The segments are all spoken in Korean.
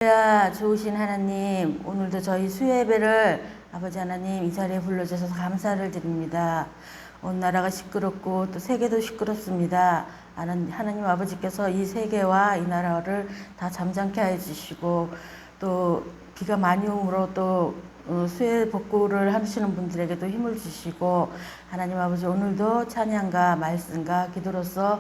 할렐루야, 좋으신 하나님, 오늘도 저희 수요예배를 아버지 하나님 이 자리에 불러주셔서 감사를 드립니다. 온 나라가 시끄럽고 또 세계도 시끄럽습니다. 하나님 아버지께서 이 세계와 이 나라를 다 잠잠케 해주시고 또 비가 많이 오므로 또 수해 복구를 하시는 분들에게도 힘을 주시고 하나님 아버지 오늘도 찬양과 말씀과 기도로서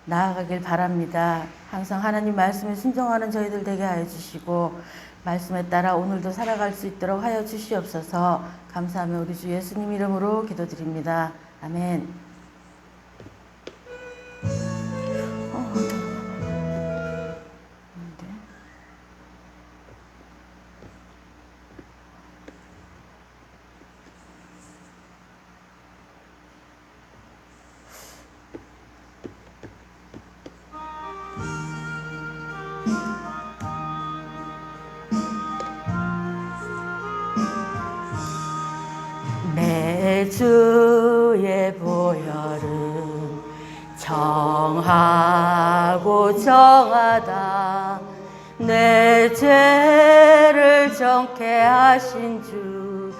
나아가길 바랍니다. 항상 하나님 말씀에 순종하는 저희들 되게 하여 주시고 말씀에 따라 오늘도 살아갈 수 있도록 하여 주시옵소서. 감사하며 우리 주 예수님 이름으로 기도드립니다. 아멘. 내 주의 보혈은 정하고 정하다. 내 죄를 정케 하신 주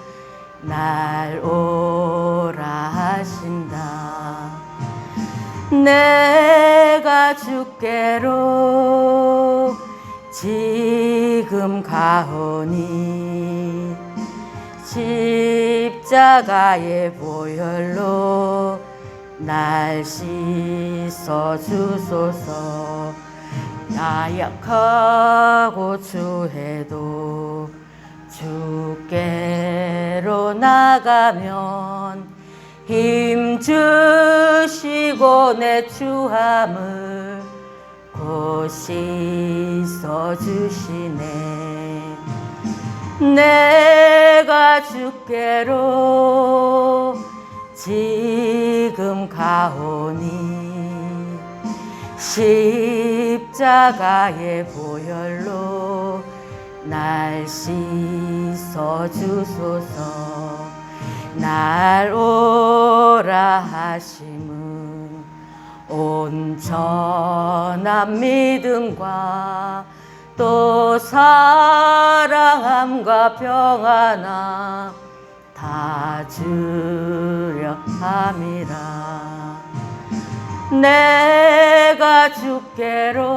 날 오라 하신다. 내가 주께로 지금 가오니 십자가의 보혈로 날 씻어 주소서. 나약하고 추해도 주께로 나가면 힘 주시고 내 추함을 곧 씻어 주시네. 내가 주께로 지금 가오니 십자가의 보혈로 날 씻어 주소서. 날 오라 하심은 온전한 믿음과 또 사랑함과 평안함 다 주려 함이라. 내가 주께로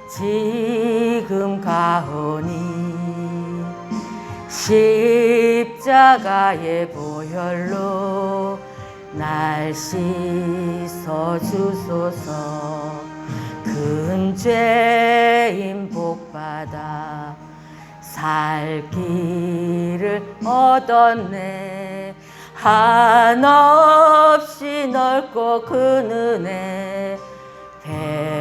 지금 가오니 십자가의 보혈로 날 씻어 주소서. 큰 죄인 복받아 살 길을 얻었네. 한없이 넓고 큰 은혜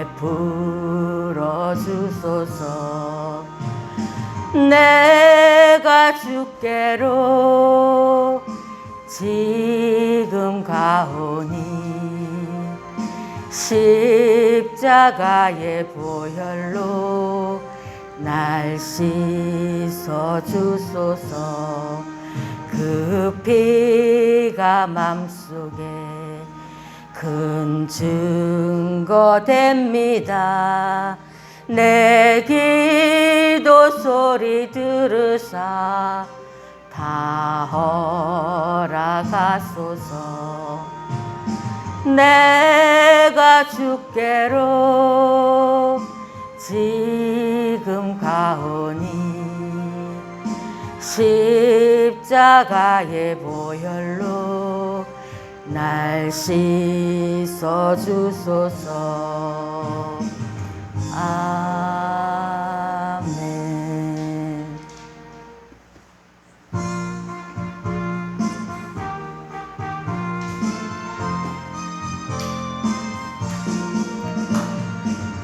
베풀어 주소서. 내가 주께로 지금 가오니 십자가의 보혈로 날 씻어 주소서. 그 피가 맘속에 큰 증거 됩니다. 내 기도 소리 들으사 다 허락하소서. 내가 주께로 지금 가오니 십자가의 보혈로 날 씻어 주소서. 아멘.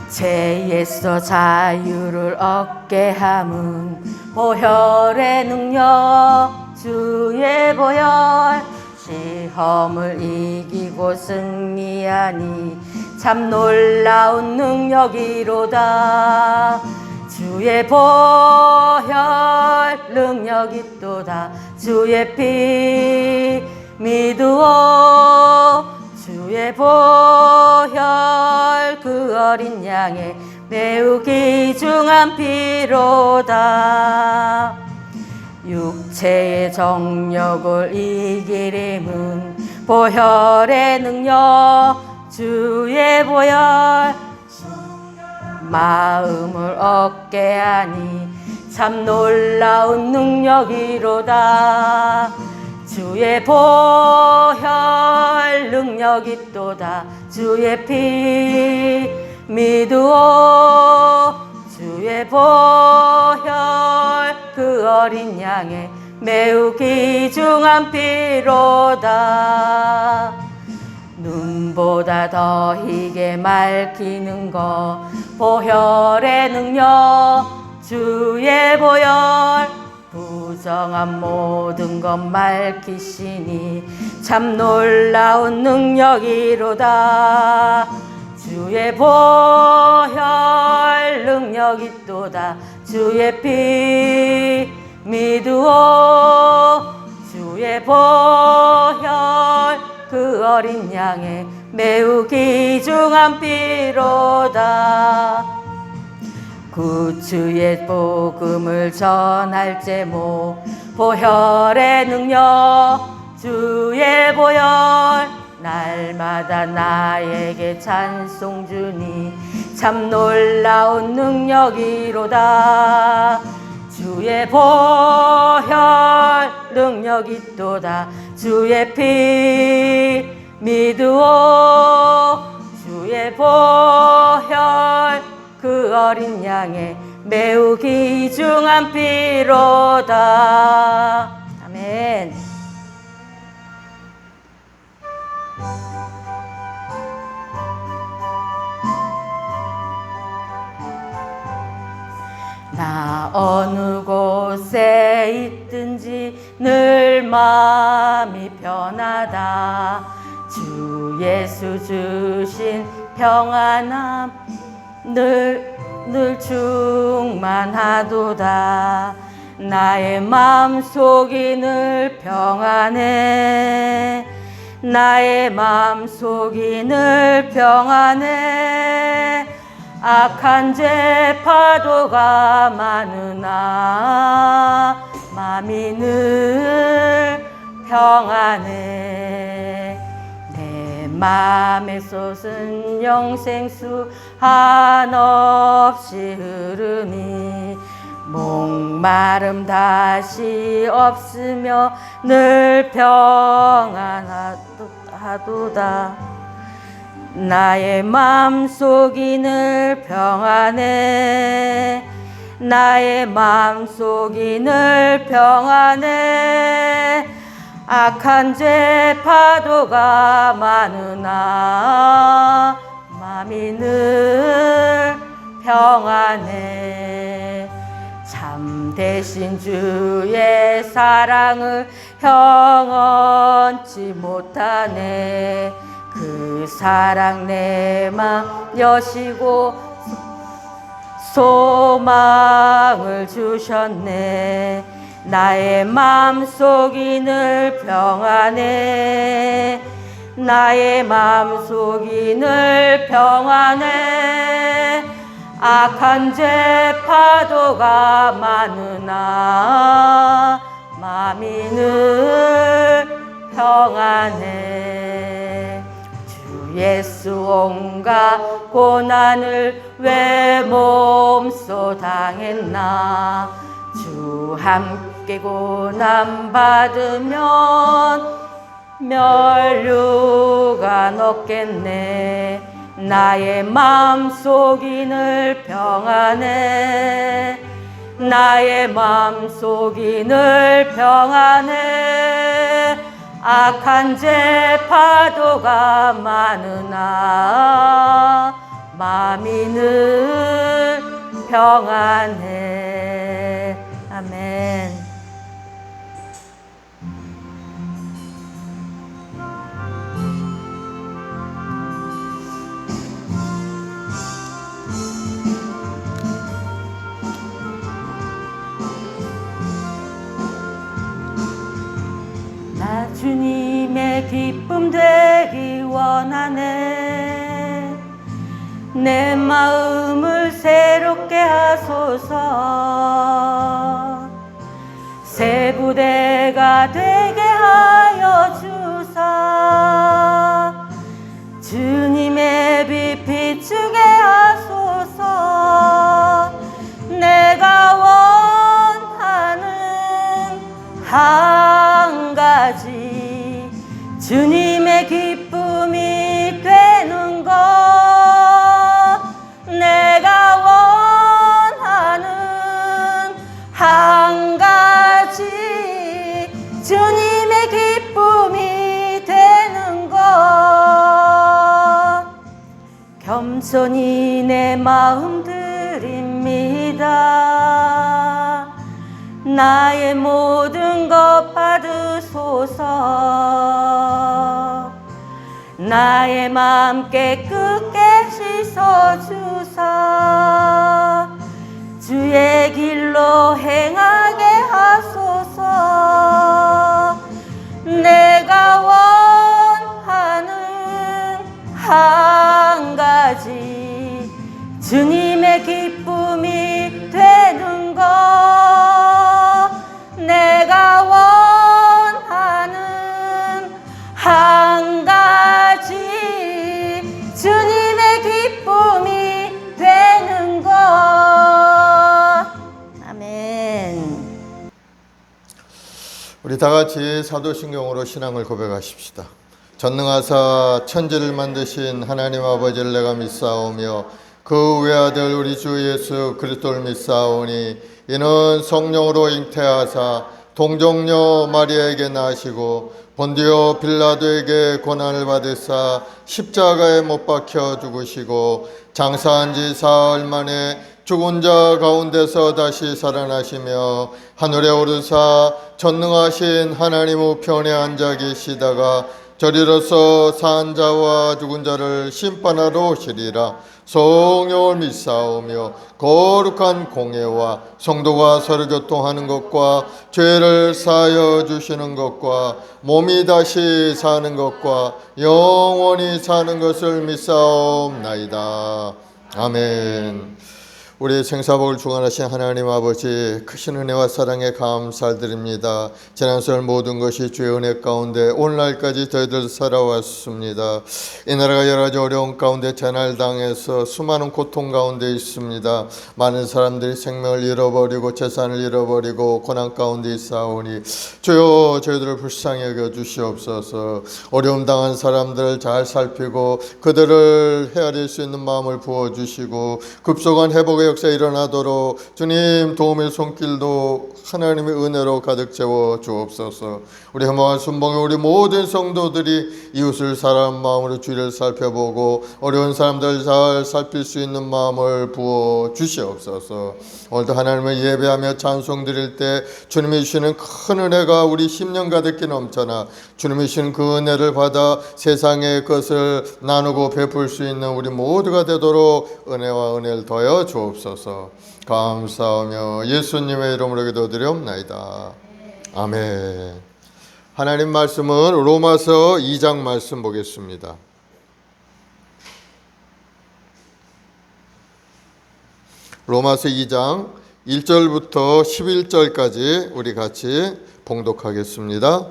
죄에서 자유를 얻게 함은 보혈의 능력, 주의 보혈. 시험을 이기고 승리하니 참 놀라운 능력이로다. 주의 보혈 능력이 있도다. 주의 피 믿으오. 주의 보혈 그 어린 양의 매우 귀중한 피로다. 육체의 정욕을 이기림은 보혈의 능력 주의 보혈 마음을 얻게 하니 참 놀라운 능력이로다. 주의 보혈 능력이 또다. 주의 피 믿으오. 주의 보혈 그 어린 양의 매우 귀중한 피로다. 눈보다 더 희게 맑히는 것 보혈의 능력 주의 보혈 부정한 모든 것 맑히시니 참 놀라운 능력이로다. 주의 보혈 능력이 또다. 주의 피 믿으오. 주의 보혈 그 어린 양의 매우 귀중한 피로다. 구주의 복음을 전할 제목 보혈의 능력 주의 보혈 날마다 나에게 찬송 주니 참 놀라운 능력이로다. 주의 보혈 능력이 또다. 주의 피 믿으오. 주의 보혈 그 어린 양의 매우 귀중한 피로다. 아멘. 나 어느 곳에 있든지 늘 마음이 편하다. 주 예수 주신 평안함 늘 충만하도다. 나의 마음속이 늘 평안해. 나의 마음속이 늘 평안해. 악한 죄 파도가 많으나 마음이 늘 평안해. 내 마음의 솟은 영생수 한없이 흐르니 목마름 다시 없으며 늘 평안하도다. 나의 마음속이 늘 평안해. 나의 마음속이 늘 평안해. 악한 죄 파도가 많으나 마음이 늘 평안해. 참되신 주의 사랑을 형언치 못하네. 그 사랑 내 맘 여시고 소망을 주셨네. 나의 마음속이 늘 평안해. 나의 마음속이 늘 평안해. 악한 죄 파도가 많으나 마음이 늘 평안해. 주 예수 온갖 고난을 왜 몸소 당했나. 주 함께 고난 받으면 멸류가 높겠네. 나의 마음속이 늘 평안해. 나의 마음속이 늘 평안해. 악한 죄 파도가 많으나 마음이 늘 평안해. 아멘. 나 주님의 기쁨 되기 원하네. 내 마음을 새롭게 하소서. 새 부대가 되게 하여 주사. 주님의 빛 비추게 하소서. 내가 원하는 한 가지, 주님의 기쁨이 되는 것. 내가 원하는 한 가지, 주님의 기쁨이 되는 것. 겸손히 내 마음 드립니다. 나의 모든 것 받으소서. 나의 맘 깨끗게 씻어주사. 주의 길로 행하게 하소서. 내가 원하는 한 가지, 주님의 기쁨이 되는 것. 내가 원하는 한 가지, 주님의 기쁨이 되는 것. 아멘. 우리 다 같이 사도신경으로 신앙을 고백하십시다. 전능하사 천지를 만드신 하나님 아버지를 내가 믿사오며 그 외아들 우리 주 예수 그리스도를 믿사오니 이는 성령으로 잉태하사 동정녀 마리아에게 나시고 본디오 빌라도에게 고난을 받으사 십자가에 못 박혀 죽으시고 장사한 지 사흘 만에 죽은 자 가운데서 다시 살아나시며 하늘에 오르사 전능하신 하나님 우편에 앉아 계시다가 저리로서 산 자와 죽은 자를 심판하러 오시리라. 성령을 믿사오며 거룩한 공예와 성도가 서로 교통하는 것과 죄를 사하여 주시는 것과 몸이 다시 사는 것과 영원히 사는 것을 믿사옵나이다. 아멘. 우리 생사복을 주관하신 하나님 아버지 크신 은혜와 사랑에 감사드립니다. 지난 설 모든 것이 주의 은혜 가운데 오늘날까지 저희들 살아왔습니다. 이 나라가 여러 가지 어려운 가운데 재난당해서 수많은 고통 가운데 있습니다. 많은 사람들이 생명을 잃어버리고 재산을 잃어버리고 고난 가운데 있사오니 주여 저희들을 불쌍히 여겨 주시옵소서. 어려움 당한 사람들을 잘 살피고 그들을 헤아릴 수 있는 마음을 부어주시고 급속한 회복의 역사 일어나도록 주님 도움의 손길도 하나님의 은혜로 가득 채워 주옵소서. 우리 허망한 순봉의 우리 모든 성도들이 이웃을 사랑하는 마음으로 주를 살펴보고 어려운 사람들 잘 살필 수 있는 마음을 부어 주시옵소서. 오늘도 하나님을 예배하며 찬송 드릴 때 주님이 주시는 큰 은혜가 우리 심령 가득히 넘쳐나 주님이 주시는 그 은혜를 받아 세상의 것을 나누고 베풀 수 있는 우리 모두가 되도록 은혜와 은혜를 더하여 주옵소서. 감사하며 예수님의 이름으로 기도드리옵나이다. 아멘. 하나님 말씀은 로마서 2장 말씀 보겠습니다. 로마서 2장 1절부터 11절까지 우리 같이 봉독하겠습니다.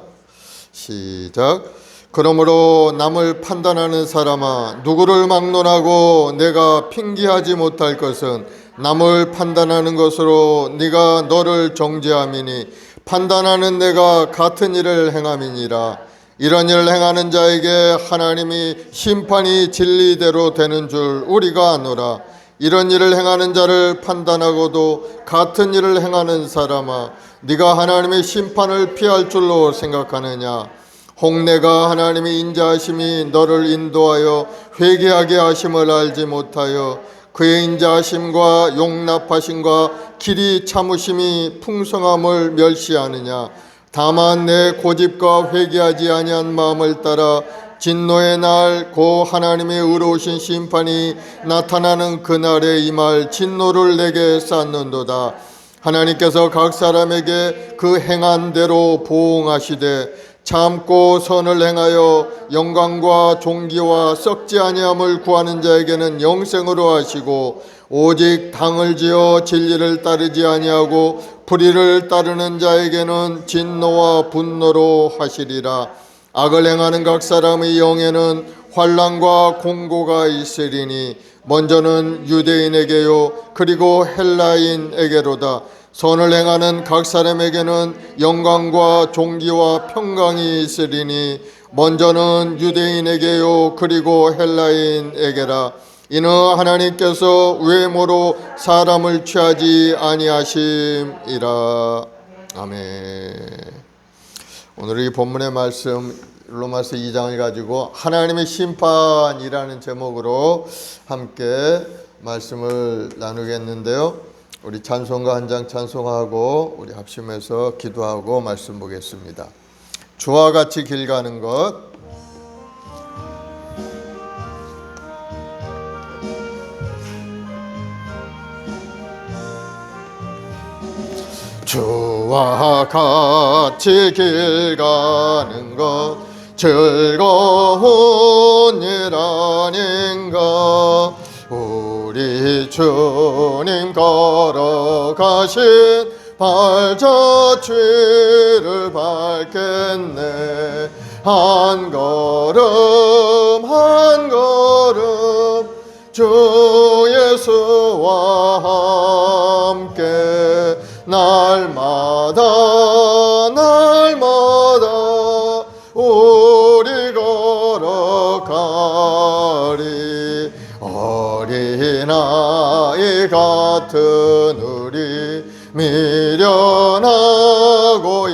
시작. 그러므로 남을 판단하는 사람아, 누구를 막론하고 내가 핑계하지 못할 것은 남을 판단하는 것으로 네가 너를 정죄함이니 판단하는 내가 같은 일을 행함이니라. 이런 일을 행하는 자에게 하나님이 심판이 진리대로 되는 줄 우리가 아노라. 이런 일을 행하는 자를 판단하고도 같은 일을 행하는 사람아, 네가 하나님의 심판을 피할 줄로 생각하느냐. 혹 내가 하나님의 인자하심이 너를 인도하여 회개하게 하심을 알지 못하여 그의 인자하심과 용납하심과 길이 참으심이 풍성함을 멸시하느냐. 다만 내 고집과 회개하지 아니한 마음을 따라 진노의 날 고 하나님의 의로우신 심판이 나타나는 그날에 임할 진노를 내게 쌓는도다. 하나님께서 각 사람에게 그 행한 대로 보응하시되 참고 선을 행하여 영광과 존귀와 썩지 아니함을 구하는 자에게는 영생으로 하시고 오직 당을 지어 진리를 따르지 아니하고 불의를 따르는 자에게는 진노와 분노로 하시리라. 악을 행하는 각 사람의 영에는 환난과 공고가 있으리니 먼저는 유대인에게요 그리고 헬라인에게로다. 선을 행하는 각 사람에게는 영광과 존귀와 평강이 있으리니 먼저는 유대인에게요 그리고 헬라인에게라. 이는 하나님께서 외모로 사람을 취하지 아니하심이라. 아멘. 오늘 이 본문의 말씀 로마서 2장을 가지고 하나님의 심판이라는 제목으로 함께 말씀을 나누겠는데요. 우리 찬송가 한 장 찬송하고 우리 합심해서 기도하고 말씀 보겠습니다. 주와 같이 길 가는 것. 주와 같이 길 가는 것 즐거운 일 아닌가. 우리 주님 걸어가신 발자취를 밟겠네. 한 걸음 한 걸음 주 예수와 함께 날마다 우리 걸어가리. 어린아이 같은 우리 미련하고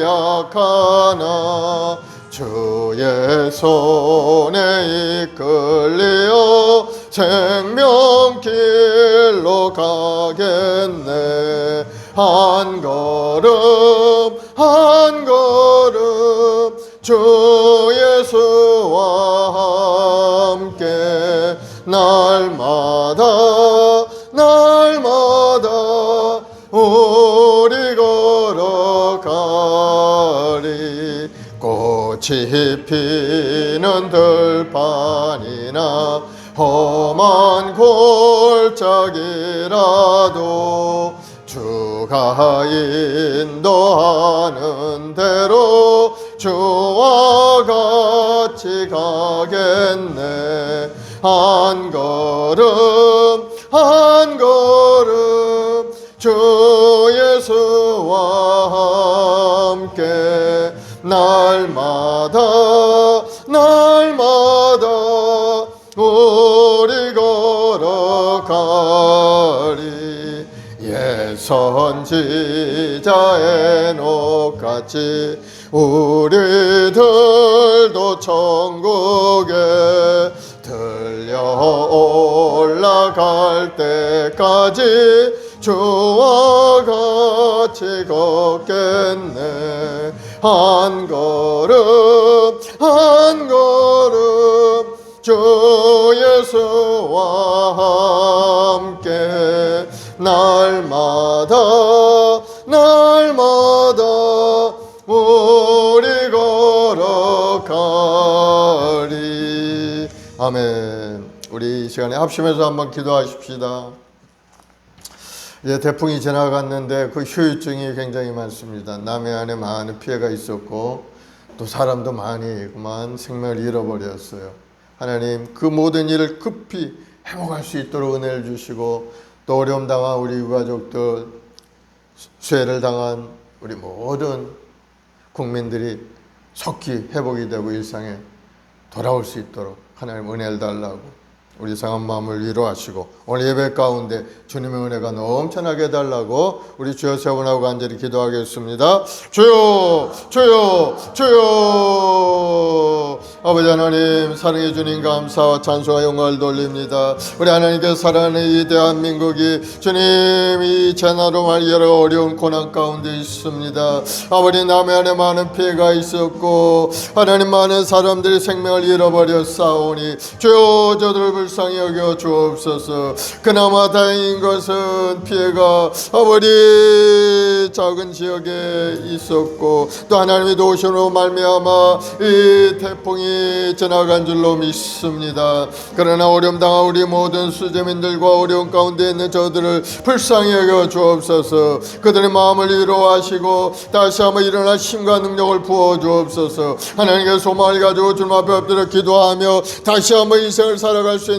약하나 주의 손에 이끌려 생명길로 가겠네. 한 걸음 한 걸음 주 예수와 함께 날마다 우리 걸어가리. 꽃이 피는 들판이나 험한 골짜기라도 주가 인도하는 대로 주와 같이 가겠네. 한 걸음 한 걸음 주 예수와 함께 날마다 우리 걸어가리. 옛 선지자 에녹같이 우리들도 천국에 들려 올라갈 때까지 주와 같이 걷겠네. 한 걸음 한 걸음 주 예수와 함께 날마다 우리 걸어가리. 아멘. 우리 이 시간에 합심해서 한번 기도하십시다. 이제 태풍이 지나갔는데 그 후유증이 굉장히 많습니다. 남해 안에 많은 피해가 있었고 또 사람도 많이 그만 생명을 잃어버렸어요. 하나님 그 모든 일을 급히 회복할 수 있도록 은혜를 주시고 또 어려움 당한 우리 유가족들, 수해를 당한 우리 모든 국민들이 속히 회복이 되고 일상에 돌아올 수 있도록 하나님 은혜를 달라고 우리 상한 마음을 위로하시고 오늘 예배 가운데 주님의 은혜가 넘쳐나게 해달라고 우리 주여 세 번 하고 간절히 기도하겠습니다. 주여 주여 주여. 아버지 하나님 사랑해 주님 감사와 찬송과 영광을 돌립니다. 우리 하나님께서 사랑하는 이 대한민국이 주님 이 재나로 말 여러 어려운 고난 가운데 있습니다. 아버지 남해 안에 많은 피해가 있었고 하나님 많은 사람들이 생명을 잃어버렸사오니 주여 저들을 불쌍히 여겨 주옵소서. 그나마 다행인 것은 피해가 아버지 작은 지역에 있었고 또 하나님의 도우심으로 말미암아 이 태풍이 지나간 줄로 믿습니다. 그러나 어려움 당한 우리 모든 수재민들과 어려운 가운데 있는 저들을 불쌍히 여겨 주옵소서. 그들의 마음을 위로하시고 다시 한번 일어날 힘과 능력을 부어 주옵소서. 하나님께 소망을 가지고 주님 앞에 엎드려 기도하며 다시 한번 인생을 살아갈 수 있는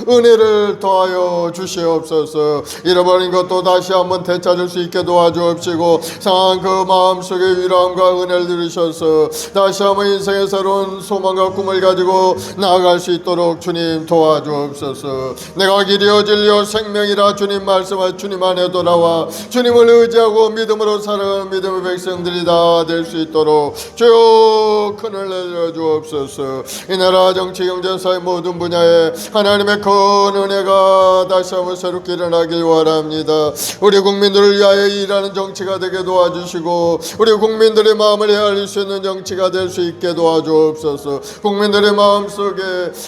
은혜를 더하여 주시옵소서. 잃어버린 것도 다시 한번 되찾을 수 있게 도와주옵시고 상한 그 마음속에 위로함과 은혜를 누리셔서 다시 한번 인생의 새로운 소망과 꿈을 가지고 나아갈 수 있도록 주님 도와주옵소서. 내가 길이요 진리요 생명이라 주님 말씀하 주님 안에 돌아와 주님을 의지하고 믿음으로 살아가는 믿음의 백성들이 다 될 수 있도록 주여 큰을 내려 주옵소서. 이 나라 정치 경제 사회 모든 분야에 하나님의 큰 은혜가 다시 한번 새롭게 일어나길 원합니다. 우리 국민들을 위하여 일하는 정치가 되게 도와주시고 우리 국민들의 마음을 헤아릴 수 있는 정치가 될 수 있게 도와주옵소서. 국민들의 마음속에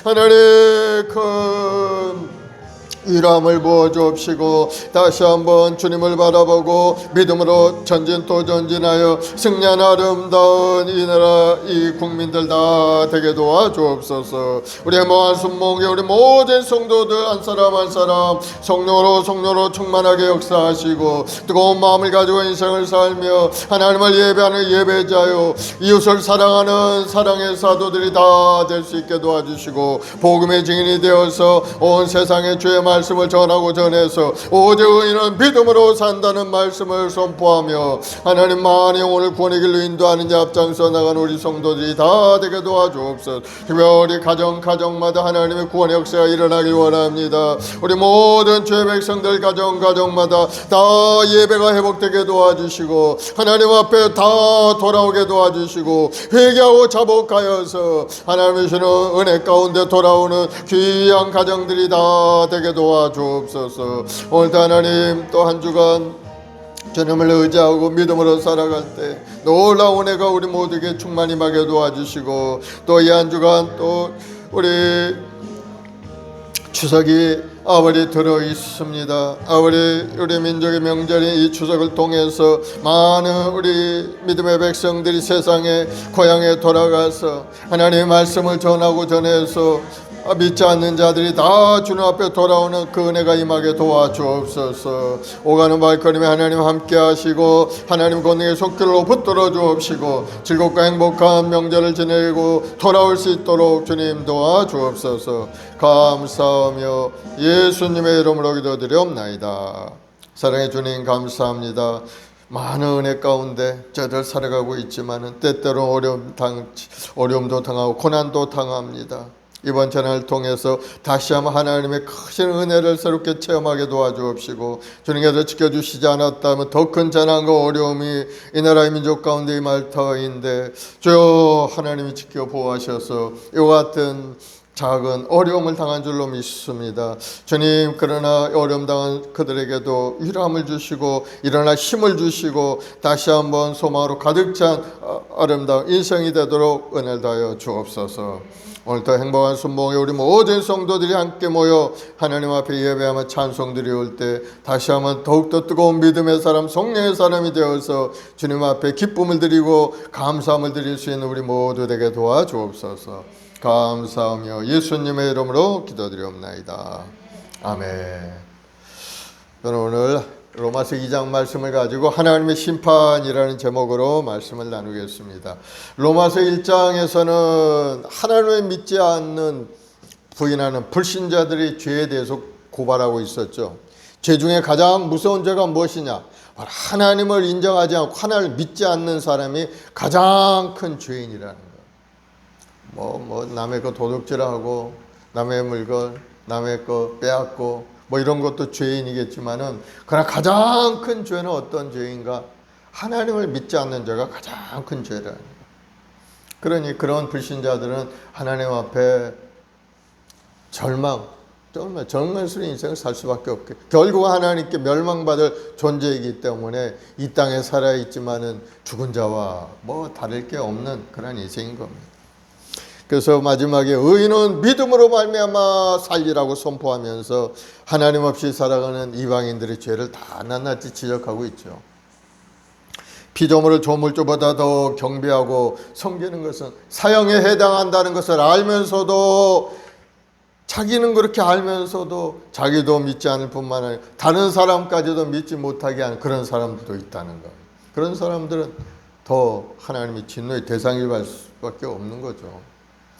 하나님의 큰 위로함을 부어 주옵시고 다시 한번 주님을 바라보고 믿음으로 전진하여 승리한 아름다운 이 나라 이 국민들 다 되게 도와 주옵소서. 우리의 모한 순목에 우리 모든 성도들 한 사람 한 사람 성령으로 충만하게 역사하시고 뜨거운 마음을 가지고 인생을 살며 하나님을 예배하는 예배자요 이웃을 사랑하는 사랑의 사도들이 다 될 수 있게 도와주시고 복음의 증인이 되어서 온 세상에 주의 말씀을 전하고 전해서 오직 의인은 믿음으로 산다는 말씀을 선포하며 하나님 많은 영혼을 구원의 길로 인도하는 자 앞장서 나간 우리 성도들이 다 되게 도와주옵소서. 특별히 가정마다 하나님의 구원의 역사가 일어나길 원합니다. 우리 모든 주의 백성들 가정마다 다 예배가 회복되게 도와주시고 하나님 앞에 다 돌아오게 도와주시고 회개하고 자복하여서 하나님의 주시는 은혜 가운데 돌아오는 귀한 가정들이 다 되게 도와주옵소서. 오늘도 하나님 또 한 주간 주님을 의지하고 믿음으로 살아갈 때 놀라운 은혜가 우리 모두에게 충만히 임하게 도와주시고 또 이 한 주간 또 우리 추석이 아버지 들어 있습니다. 아버지 우리 민족의 명절인 이 추석을 통해서 많은 우리 믿음의 백성들이 세상에 고향에 돌아가서 하나님의 말씀을 전하고 전해서 믿지 않는 자들이 다 주님 앞에 돌아오는 그 은혜가 임하게 도와주옵소서. 오가는 발걸음에 하나님 함께 하시고 하나님 권능의 손길로 붙들어 주옵시고 즐겁고 행복한 명절을 지내고 돌아올 수 있도록 주님 도와주옵소서. 감사하며 예수님의 이름으로 기도드리옵나이다. 사랑의 주님 감사합니다. 많은 은혜 가운데 저들 살아가고 있지만은 때때로 어려움도 당하고 고난도 당합니다. 이번 전화를 통해서 다시 한번 하나님의 크신 은혜를 새롭게 체험하게 도와주옵시고 주님께서 지켜주시지 않았다면 더 큰 재난과 어려움이 이 나라의 민족 가운데 임할 터인데 주여 하나님이 지켜 보호하셔서 이와 같은 작은 어려움을 당한 줄로 믿습니다. 주님 그러나 어려움 당한 그들에게도 위로함을 주시고 일어날 힘을 주시고 다시 한번 소망으로 가득 찬 아름다운 인생이 되도록 은혜를 다하여 주옵소서. 오늘도 행복한 순봉에 우리 모든 성도들이 함께 모여 하나님 앞에 예배하며 찬송 드려올 때 다시 한번 더욱더 뜨거운 믿음의 사람 성령의 사람이 되어서 주님 앞에 기쁨을 드리고 감사함을 드릴 수 있는 우리 모두 되게 도와주옵소서. 감사하며 예수님의 이름으로 기도드리옵나이다. 아멘. 저는 오늘 로마서 2장 말씀을 가지고 하나님의 심판이라는 제목으로 말씀을 나누겠습니다. 로마서 1장에서는 하나님을 믿지 않는 부인하는 불신자들이 죄에 대해서 고발하고 있었죠. 죄 중에 가장 무서운 죄가 무엇이냐? 하나님을 인정하지 않고 하나님을 믿지 않는 사람이 가장 큰 죄인이라는 거예요. 남의 거 도둑질하고 남의 물건 남의 거 빼앗고 이런 것도 죄인이겠지만은 그러나 가장 큰 죄는 어떤 죄인가? 하나님을 믿지 않는 죄가 가장 큰 죄라는 거예요. 그러니 그런 불신자들은 하나님 앞에 절망스러운 인생을 살 수밖에 없게 결국 하나님께 멸망받을 존재이기 때문에 이 땅에 살아있지만은 죽은 자와 다를 게 없는 그런 인생인 겁니다. 그래서 마지막에 의인은 믿음으로 말미암아 살리라고 선포하면서 하나님 없이 살아가는 이방인들의 죄를 다 낱낱이 지적하고 있죠. 피조물을 조물주보다 더 경배하고 섬기는 것은 사형에 해당한다는 것을 알면서도, 자기는 그렇게 알면서도 자기도 믿지 않을 뿐만 아니라 다른 사람까지도 믿지 못하게 하는 그런 사람들도 있다는 것. 그런 사람들은 더 하나님의 진노의 대상이 될 수밖에 없는 거죠.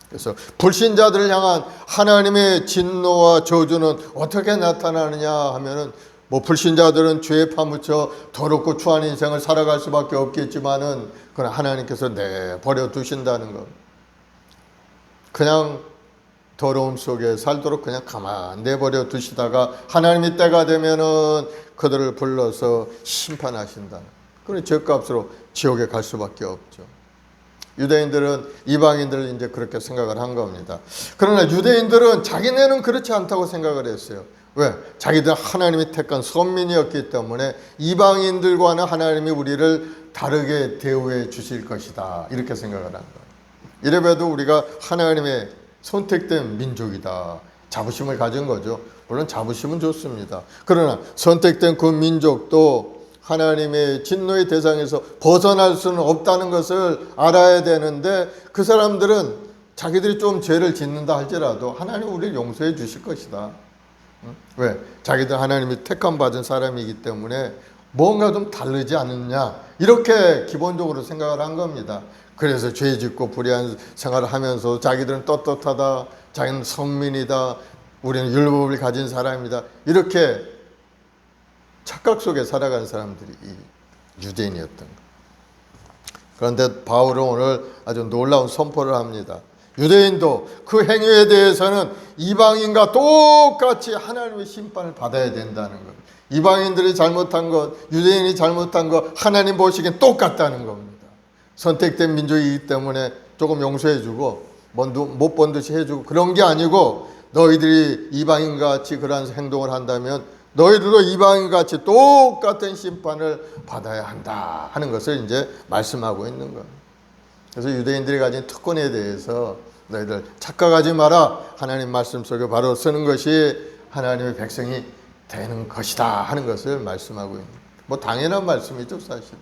그래서 불신자들을 향한 하나님의 진노와 저주는 어떻게 나타나느냐 하면은, 뭐 불신자들은 죄에 파묻혀 더럽고 추한 인생을 살아갈 수밖에 없겠지만은 그건 하나님께서 내버려 두신다는 것. 그냥 더러움 속에 살도록 그냥 가만 내버려 두시다가 하나님이 때가 되면은 그들을 불러서 심판하신다. 그런 죄값으로 지옥에 갈 수밖에 없죠. 유대인들은 이방인들을 이제 그렇게 생각을 한 겁니다. 그러나 유대인들은 자기네는 그렇지 않다고 생각을 했어요. 왜? 자기들 하나님이 택한 선민이었기 때문에 이방인들과는 하나님이 우리를 다르게 대우해 주실 것이다, 이렇게 생각을 한 거예요. 이래봬도 우리가 하나님의 선택된 민족이다, 자부심을 가진 거죠. 물론 자부심은 좋습니다. 그러나 선택된 그 민족도 하나님의 진노의 대상에서 벗어날 수는 없다는 것을 알아야 되는데, 그 사람들은 자기들이 좀 죄를 짓는다 할지라도 하나님 우리를 용서해 주실 것이다. 왜? 자기들 하나님이 택함 받은 사람이기 때문에 뭔가 좀 다르지 않느냐, 이렇게 기본적으로 생각을 한 겁니다. 그래서 죄 짓고 불의한 생활을 하면서 자기들은 떳떳하다, 자기는 선민이다, 우리는 율법을 가진 사람이다, 이렇게 착각 속에 살아가는 사람들이 이 유대인이었던 거예요. 그런데 바울은 오늘 아주 놀라운 선포를 합니다. 유대인도 그 행위에 대해서는 이방인과 똑같이 하나님의 심판을 받아야 된다는 것. 이방인들이 잘못한 것, 유대인이 잘못한 것, 하나님 보시기엔 똑같다는 겁니다. 선택된 민족이기 때문에 조금 용서해주고 못 본 듯이 해주고 그런 게 아니고, 너희들이 이방인같이 그러한 행동을 한다면 너희들도 이방인같이 똑같은 심판을 받아야 한다 하는 것을 이제 말씀하고 있는 거예요. 그래서 유대인들이 가진 특권에 대해서 너희들 착각하지 마라, 하나님 말씀 속에 바로 쓰는 것이 하나님의 백성이 되는 것이다 하는 것을 말씀하고 있는 거예요. 뭐 당연한 말씀이죠, 사실.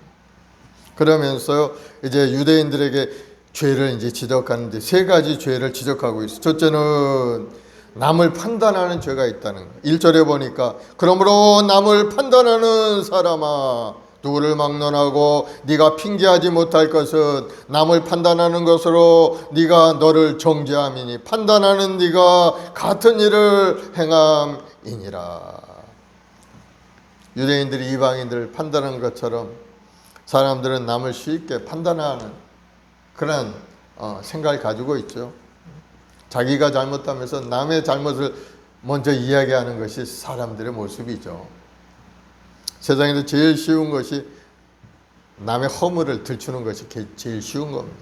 그러면서 이제 유대인들에게 죄를 이제 지적하는데, 세 가지 죄를 지적하고 있어요. 첫째는 남을 판단하는 죄가 있다는 거예요. 1절에 보니까 그러므로 남을 판단하는 사람아, 누구를 막론하고 네가 핑계하지 못할 것은 남을 판단하는 것으로 네가 너를 정죄함이니 판단하는 네가 같은 일을 행함이니라. 유대인들이 이방인들을 판단하는 것처럼 사람들은 남을 쉽게 판단하는 그런 생각을 가지고 있죠. 자기가 잘못하면서 남의 잘못을 먼저 이야기하는 것이 사람들의 모습이죠. 세상에서 제일 쉬운 것이 남의 허물을 들추는 것이 제일 쉬운 겁니다.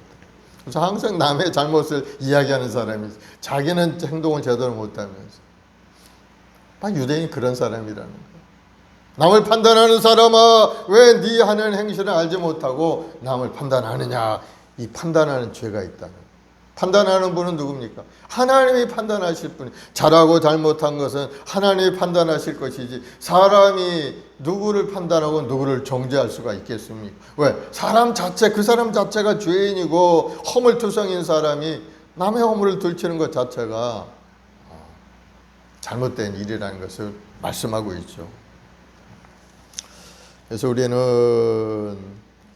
그래서 항상 남의 잘못을 이야기하는 사람이, 자기는 행동을 제대로 못하면서. 유대인이 그런 사람이라는 거예요. 남을 판단하는 사람아, 왜 네 하는 행실을 알지 못하고 남을 판단하느냐. 이 판단하는 죄가 있다는 거예요. 판단하는 분은 누굽니까? 하나님이 판단하실 분이. 잘하고 잘못한 것은 하나님이 판단하실 것이지, 사람이 누구를 판단하고 누구를 정죄할 수가 있겠습니까? 왜? 사람 자체, 그 사람 자체가 죄인이고 허물투성인 사람이 남의 허물을 들추는 것 자체가 잘못된 일이라는 것을 말씀하고 있죠. 그래서 우리는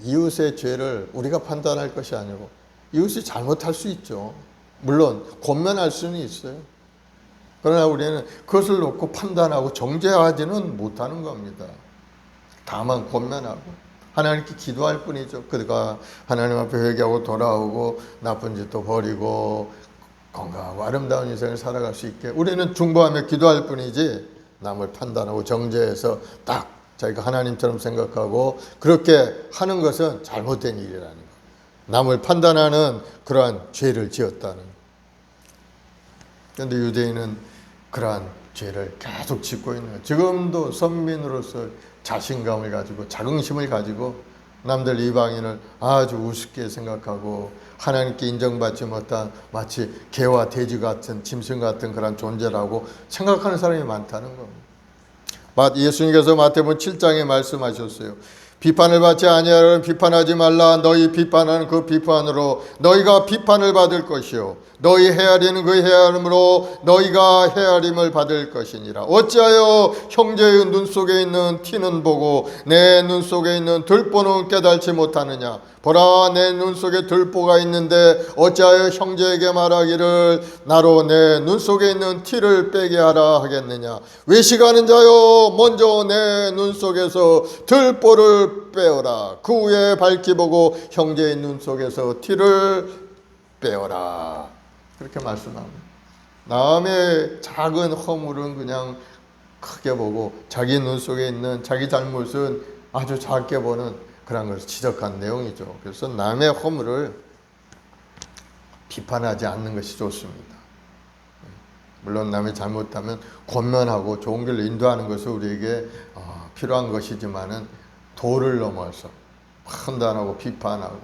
이웃의 죄를 우리가 판단할 것이 아니고, 이웃이 잘못할 수 있죠. 물론 권면할 수는 있어요. 그러나 우리는 그것을 놓고 판단하고 정죄하지는 못하는 겁니다. 다만 권면하고 하나님께 기도할 뿐이죠. 그가 하나님 앞에 회개하고 돌아오고 나쁜 짓도 버리고 건강하고 아름다운 인생을 살아갈 수 있게 우리는 중보하며 기도할 뿐이지, 남을 판단하고 정죄해서 딱 자기가 하나님처럼 생각하고 그렇게 하는 것은 잘못된 일이라는 거예요. 남을 판단하는 그러한 죄를 지었다는. 그런데 유대인은 그러한 죄를 계속 짓고 있는 거예요. 지금도 선민으로서 자신감을 가지고 자긍심을 가지고 남들 이방인을 아주 우습게 생각하고 하나님께 인정받지 못한 마치 개와 돼지 같은 짐승 같은 그런 존재라고 생각하는 사람이 많다는 겁니다. 예수님께서 마태복음 7장에 말씀하셨어요. 비판을 받지 아니하려면 비판하지 말라. 너희 비판하는 그 비판으로 너희가 비판을 받을 것이요 너희 헤아리는 그 헤아림으로 너희가 헤아림을 받을 것이니라. 어찌하여 형제의 눈 속에 있는 티는 보고 내 눈 속에 있는 들보는 깨달지 못하느냐. 보라, 내 눈 속에 들보가 있는데 어찌하여 형제에게 말하기를 나로 내 눈 속에 있는 티를 빼게 하라 하겠느냐. 외식하는 자여, 먼저 내 눈 속에서 들보를 빼어라. 그 후에 밝히 보고 형제의 눈 속에서 티를 빼어라. 그렇게 말씀합니다. 남의 작은 허물은 그냥 크게 보고 자기 눈 속에 있는 자기 잘못은 아주 작게 보는 그런 것을 지적한 내용이죠. 그래서 남의 허물을 비판하지 않는 것이 좋습니다. 물론 남이 잘못하면 권면하고 좋은 길로 인도하는 것은 우리에게 필요한 것이지만은 도를 넘어서 판단하고 비판하고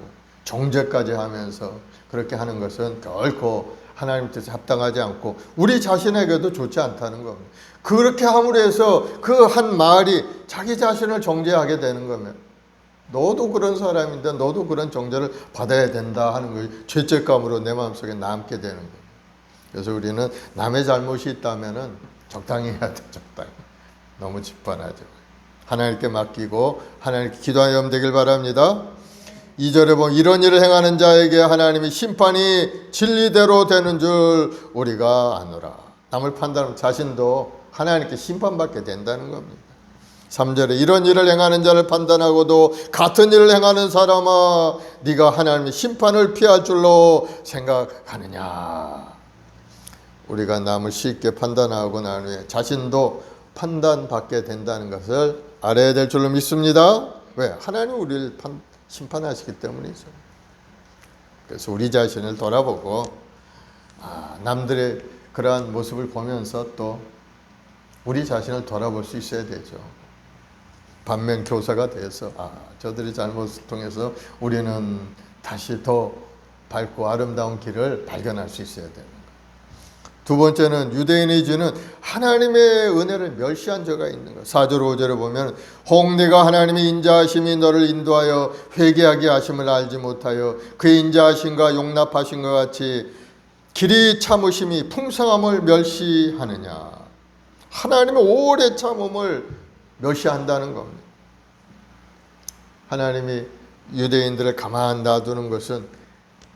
정죄까지 하면서 그렇게 하는 것은 결코 하나님 뜻에 합당하지 않고 우리 자신에게도 좋지 않다는 겁니다. 그렇게 함으로 해서 그 한 말이 자기 자신을 정죄하게 되는 거면 너도 그런 사람인데 너도 그런 정죄를 받아야 된다 하는 것이 죄책감으로 내 마음속에 남게 되는 거예요. 그래서 우리는 남의 잘못이 있다면 적당히 해야 돼. 적당히. 너무 짓밟아죠. 하나님께 맡기고 하나님께 기도하여 되길 바랍니다. 2절에 보면 이런 일을 행하는 자에게 하나님의 심판이 진리대로 되는 줄 우리가 아노라. 남을 판단하면 자신도 하나님께 심판받게 된다는 겁니다. 3절에 이런 일을 행하는 자를 판단하고도 같은 일을 행하는 사람아 네가 하나님의 심판을 피할 줄로 생각하느냐. 우리가 남을 쉽게 판단하고 난 후에 자신도 판단받게 된다는 것을 알아야 될 줄로 믿습니다. 왜? 하나님 우리를 심판하시기 때문이죠. 그래서 우리 자신을 돌아보고 남들의 그러한 모습을 보면서 또 우리 자신을 돌아볼 수 있어야 되죠. 반면 교사가 돼서 저들의 잘못을 통해서 우리는 다시 더 밝고 아름다운 길을 발견할 수 있어야 되는 거예요. 두 번째는 유대인의 죄는 하나님의 은혜를 멸시한 죄가 있는 거예요. 4절 5절에 보면 혹 네가 하나님의 인자하심이 너를 인도하여 회개하게 하심을 알지 못하여 그의 인자하심과 용납하신 것 같이 길이 참으심이 풍성함을 멸시하느냐. 하나님의 오래 참음을 멸시한다는 겁니다. 하나님이 유대인들을 가만 놔두는 것은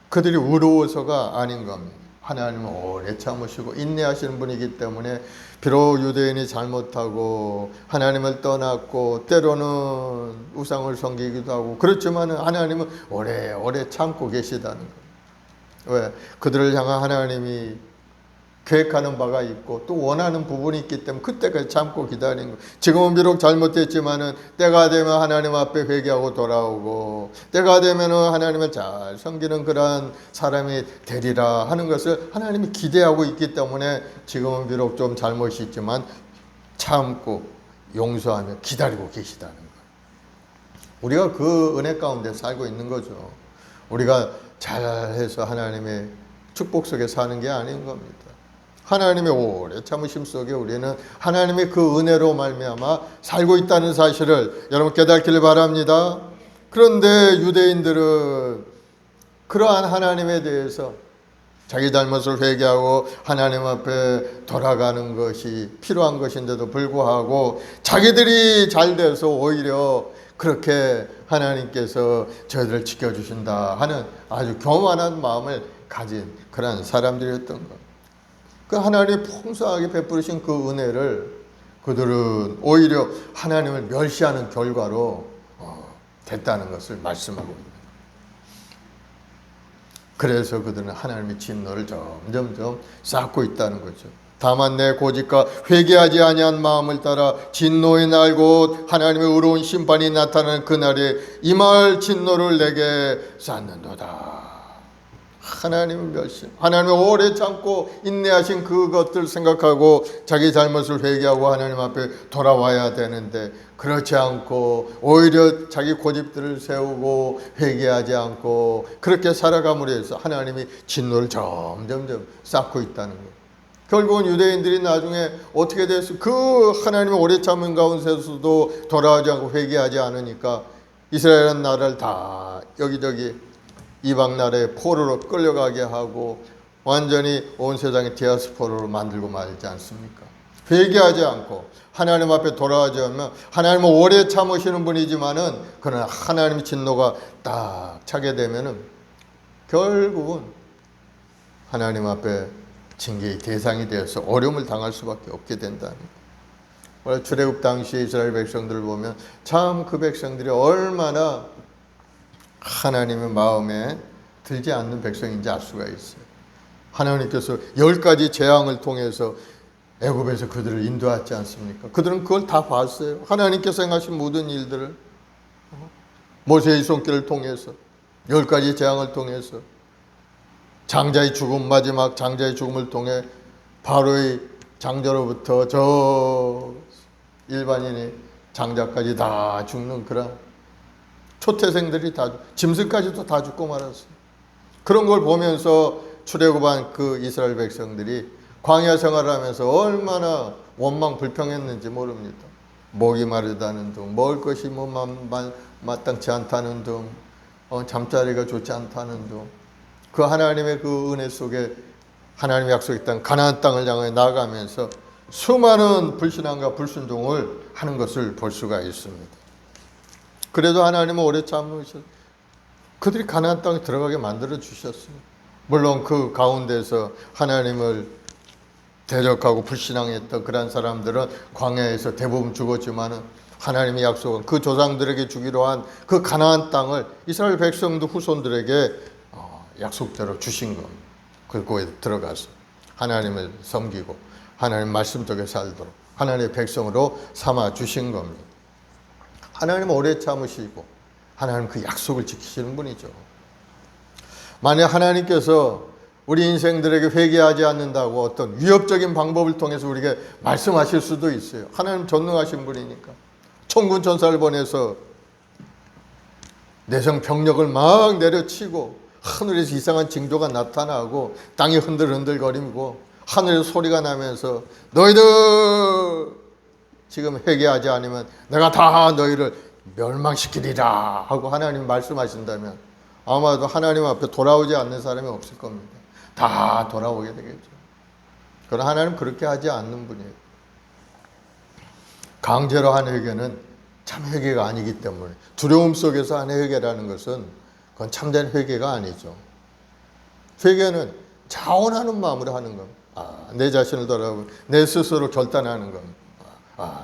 그들이 의로워서가 아닌 겁니다. 하나님은 오래 참으시고 인내하시는 분이기 때문에 비록 유대인이 잘못하고 하나님을 떠났고 때로는 우상을 섬기기도 하고 그렇지만 하나님은 오래 참고 계시다는 거예요. 왜? 그들을 향한 하나님이 계획하는 바가 있고 또 원하는 부분이 있기 때문에 그때까지 참고 기다리는 거예요. 지금은 비록 잘못했지만은 때가 되면 하나님 앞에 회개하고 돌아오고 때가 되면은 하나님을 잘 섬기는 그러한 사람이 되리라 하는 것을 하나님이 기대하고 있기 때문에 지금은 비록 좀 잘못이 있지만 참고 용서하며 기다리고 계시다는 거예요. 우리가 그 은혜 가운데 살고 있는 거죠. 우리가 잘해서 하나님의 축복 속에 사는 게 아닌 겁니다. 하나님의 오래 참으심 속에 우리는 하나님의 그 은혜로 말미암아 살고 있다는 사실을 여러분 깨닫기를 바랍니다. 그런데 유대인들은 그러한 하나님에 대해서 자기 잘못을 회개하고 하나님 앞에 돌아가는 것이 필요한 것인데도 불구하고 자기들이 잘 돼서 오히려 그렇게 하나님께서 저희들을 지켜주신다 하는 아주 교만한 마음을 가진 그런 사람들이었던 것. 그 하나님이 풍성하게 베푸신 그 은혜를 그들은 오히려 하나님을 멸시하는 결과로 됐다는 것을 말씀하고 있습니다. 그래서 그들은 하나님의 진노를 점점점 쌓고 있다는 거죠. 다만 내 고집과 회개하지 아니한 마음을 따라 진노의 날 곧 하나님의 의로운 심판이 나타나는 그날에 임할 진노를 내게 쌓는도다. 하나님의 멸신, 하나님의 오래 참고 인내하신 그것들 생각하고 자기 잘못을 회개하고 하나님 앞에 돌아와야 되는데 그렇지 않고 오히려 자기 고집들을 세우고 회개하지 않고 그렇게 살아감으로 해서 하나님이 진노를 점점 쌓고 있다는 거예요. 결국은 유대인들이 나중에 어떻게 됐어? 그 하나님의 오래 참은 가운데서도 돌아오지 않고 회개하지 않으니까 이스라엘은 나라를 다 여기저기 이방 나라의 포로로 끌려가게 하고 완전히 온 세상의 디아스포라로 만들고 말지 않습니까? 회개하지 않고 하나님 앞에 돌아오지 않으면 하나님은 오래 참으시는 분이지만은 그러나 하나님의 진노가 딱 차게 되면은 결국은 하나님 앞에 징계의 대상이 되어서 어려움을 당할 수밖에 없게 된다는 거예요. 출애굽 당시 이스라엘 백성들을 보면 참 그 백성들이 얼마나 하나님의 마음에 들지 않는 백성인지 알 수가 있어요. 하나님께서 10가지 재앙을 통해서 애굽에서 그들을 인도하지 않습니까? 그들은 그걸 다 봤어요. 하나님께서 행하신 모든 일들을 모세의 손길을 통해서 10가지 재앙을 통해서 장자의 죽음, 마지막 장자의 죽음을 통해 바로의 장자로부터 저 일반인의 장자까지 다 죽는 그런 초태생들이 다 짐승까지도 다 죽고 말았어요. 그런 걸 보면서 출애굽한 그 이스라엘 백성들이 광야 생활을 하면서 얼마나 원망 불평했는지 모릅니다. 목이 마르다는 둥, 먹을 것이 마땅치 않다는 둥, 잠자리가 좋지 않다는 둥. 그 하나님의 그 은혜 속에 하나님의 약속했던 가나안 땅을 향해 나아가면서 수많은 불신앙과 불순종을 하는 것을 볼 수가 있습니다. 그래도 하나님은 오래 참으셔서 그들이 가나안 땅에 들어가게 만들어 주셨습니다. 물론 그 가운데서 하나님을 대적하고 불신앙했던 그런 사람들은 광야에서 대부분 죽었지만은 하나님의 약속은 그 조상들에게 주기로 한 그 가나안 땅을 이스라엘 백성도 후손들에게 약속대로 주신 겁니다. 그곳에 들어가서 하나님을 섬기고 하나님 말씀 속에 살도록 하나님의 백성으로 삼아 주신 겁니다. 하나님은 오래 참으시고 하나님 그 약속을 지키시는 분이죠. 만약 하나님께서 우리 인생들에게 회개하지 않는다고 어떤 위협적인 방법을 통해서 우리에게 말씀하실 수도 있어요. 하나님 전능하신 분이니까 천군 천사를 보내서 내성 병력을 막 내려치고 하늘에서 이상한 징조가 나타나고 땅이 흔들흔들거리고 하늘에서 소리가 나면서 너희들 지금 회개하지 않으면 내가 다 너희를 멸망시키리라 하고 하나님 말씀하신다면 아마도 하나님 앞에 돌아오지 않는 사람이 없을 겁니다. 다 돌아오게 되겠죠. 그러나 하나님 그렇게 하지 않는 분이에요. 강제로 한 회개는 참 회개가 아니기 때문에 두려움 속에서 한 회개라는 것은 그건 참된 회개가 아니죠. 회개는 자원하는 마음으로 하는 겁니다. 내 자신을 돌아보고 내 스스로 결단하는 겁니다.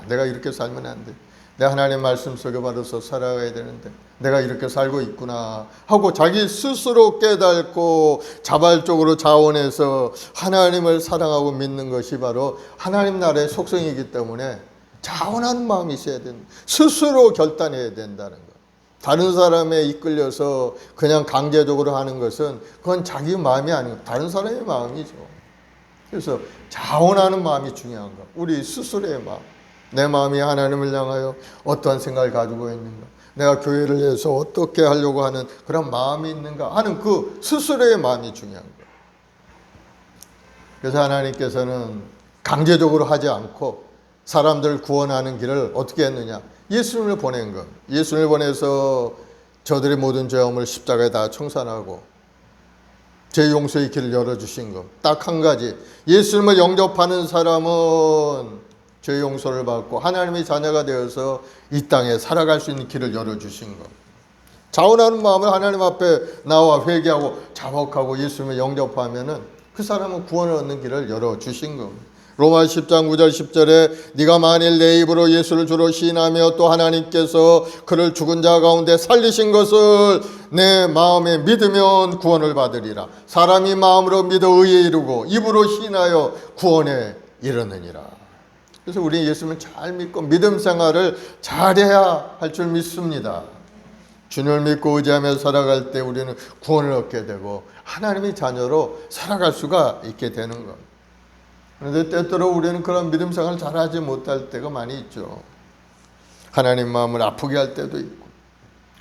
내가 이렇게 살면 안 돼. 내 하나님 말씀 속에 바로서 살아가야 되는데 내가 이렇게 살고 있구나 하고 자기 스스로 깨닫고 자발적으로 자원해서 하나님을 사랑하고 믿는 것이 바로 하나님 나라의 속성이기 때문에 자원하는 마음이 있어야 된다. 스스로 결단해야 된다는 것. 다른 사람에 이끌려서 그냥 강제적으로 하는 것은 그건 자기 마음이 아니고 다른 사람의 마음이죠. 그래서 자원하는 마음이 중요한 것. 우리 스스로의 마음. 내 마음이 하나님을 향하여 어떠한 생각을 가지고 있는가. 내가 교회를 위해서 어떻게 하려고 하는 그런 마음이 있는가 하는 그 스스로의 마음이 중요한 것. 그래서 하나님께서는 강제적으로 하지 않고 사람들을 구원하는 길을 어떻게 했느냐. 예수님을 보낸 것. 예수님을 보내서 저들의 모든 죄업을 십자가에 다 청산하고 죄 용서의 길을 열어주신 것. 딱 한 가지. 예수님을 영접하는 사람은 죄 용서를 받고 하나님의 자녀가 되어서 이 땅에 살아갈 수 있는 길을 열어주신 것. 자원하는 마음을 하나님 앞에 나와 회개하고 자복하고 예수님을 영접하면은 그 사람은 구원을 얻는 길을 열어주신 겁니다. 로마 10장 9절 10절에 네가 만일 내 입으로 예수를 주로 시인하며 또 하나님께서 그를 죽은 자 가운데 살리신 것을 내 마음에 믿으면 구원을 받으리라. 사람이 마음으로 믿어 의에 이르고 입으로 시인하여 구원에 이르느니라. 그래서 우리 예수님을 잘 믿고 믿음 생활을 잘해야 할 줄 믿습니다. 주님을 믿고 의지하며 살아갈 때 우리는 구원을 얻게 되고 하나님의 자녀로 살아갈 수가 있게 되는 겁니다. 그런데 때때로 우리는 그런 믿음 생활을 잘하지 못할 때가 많이 있죠. 하나님 마음을 아프게 할 때도 있고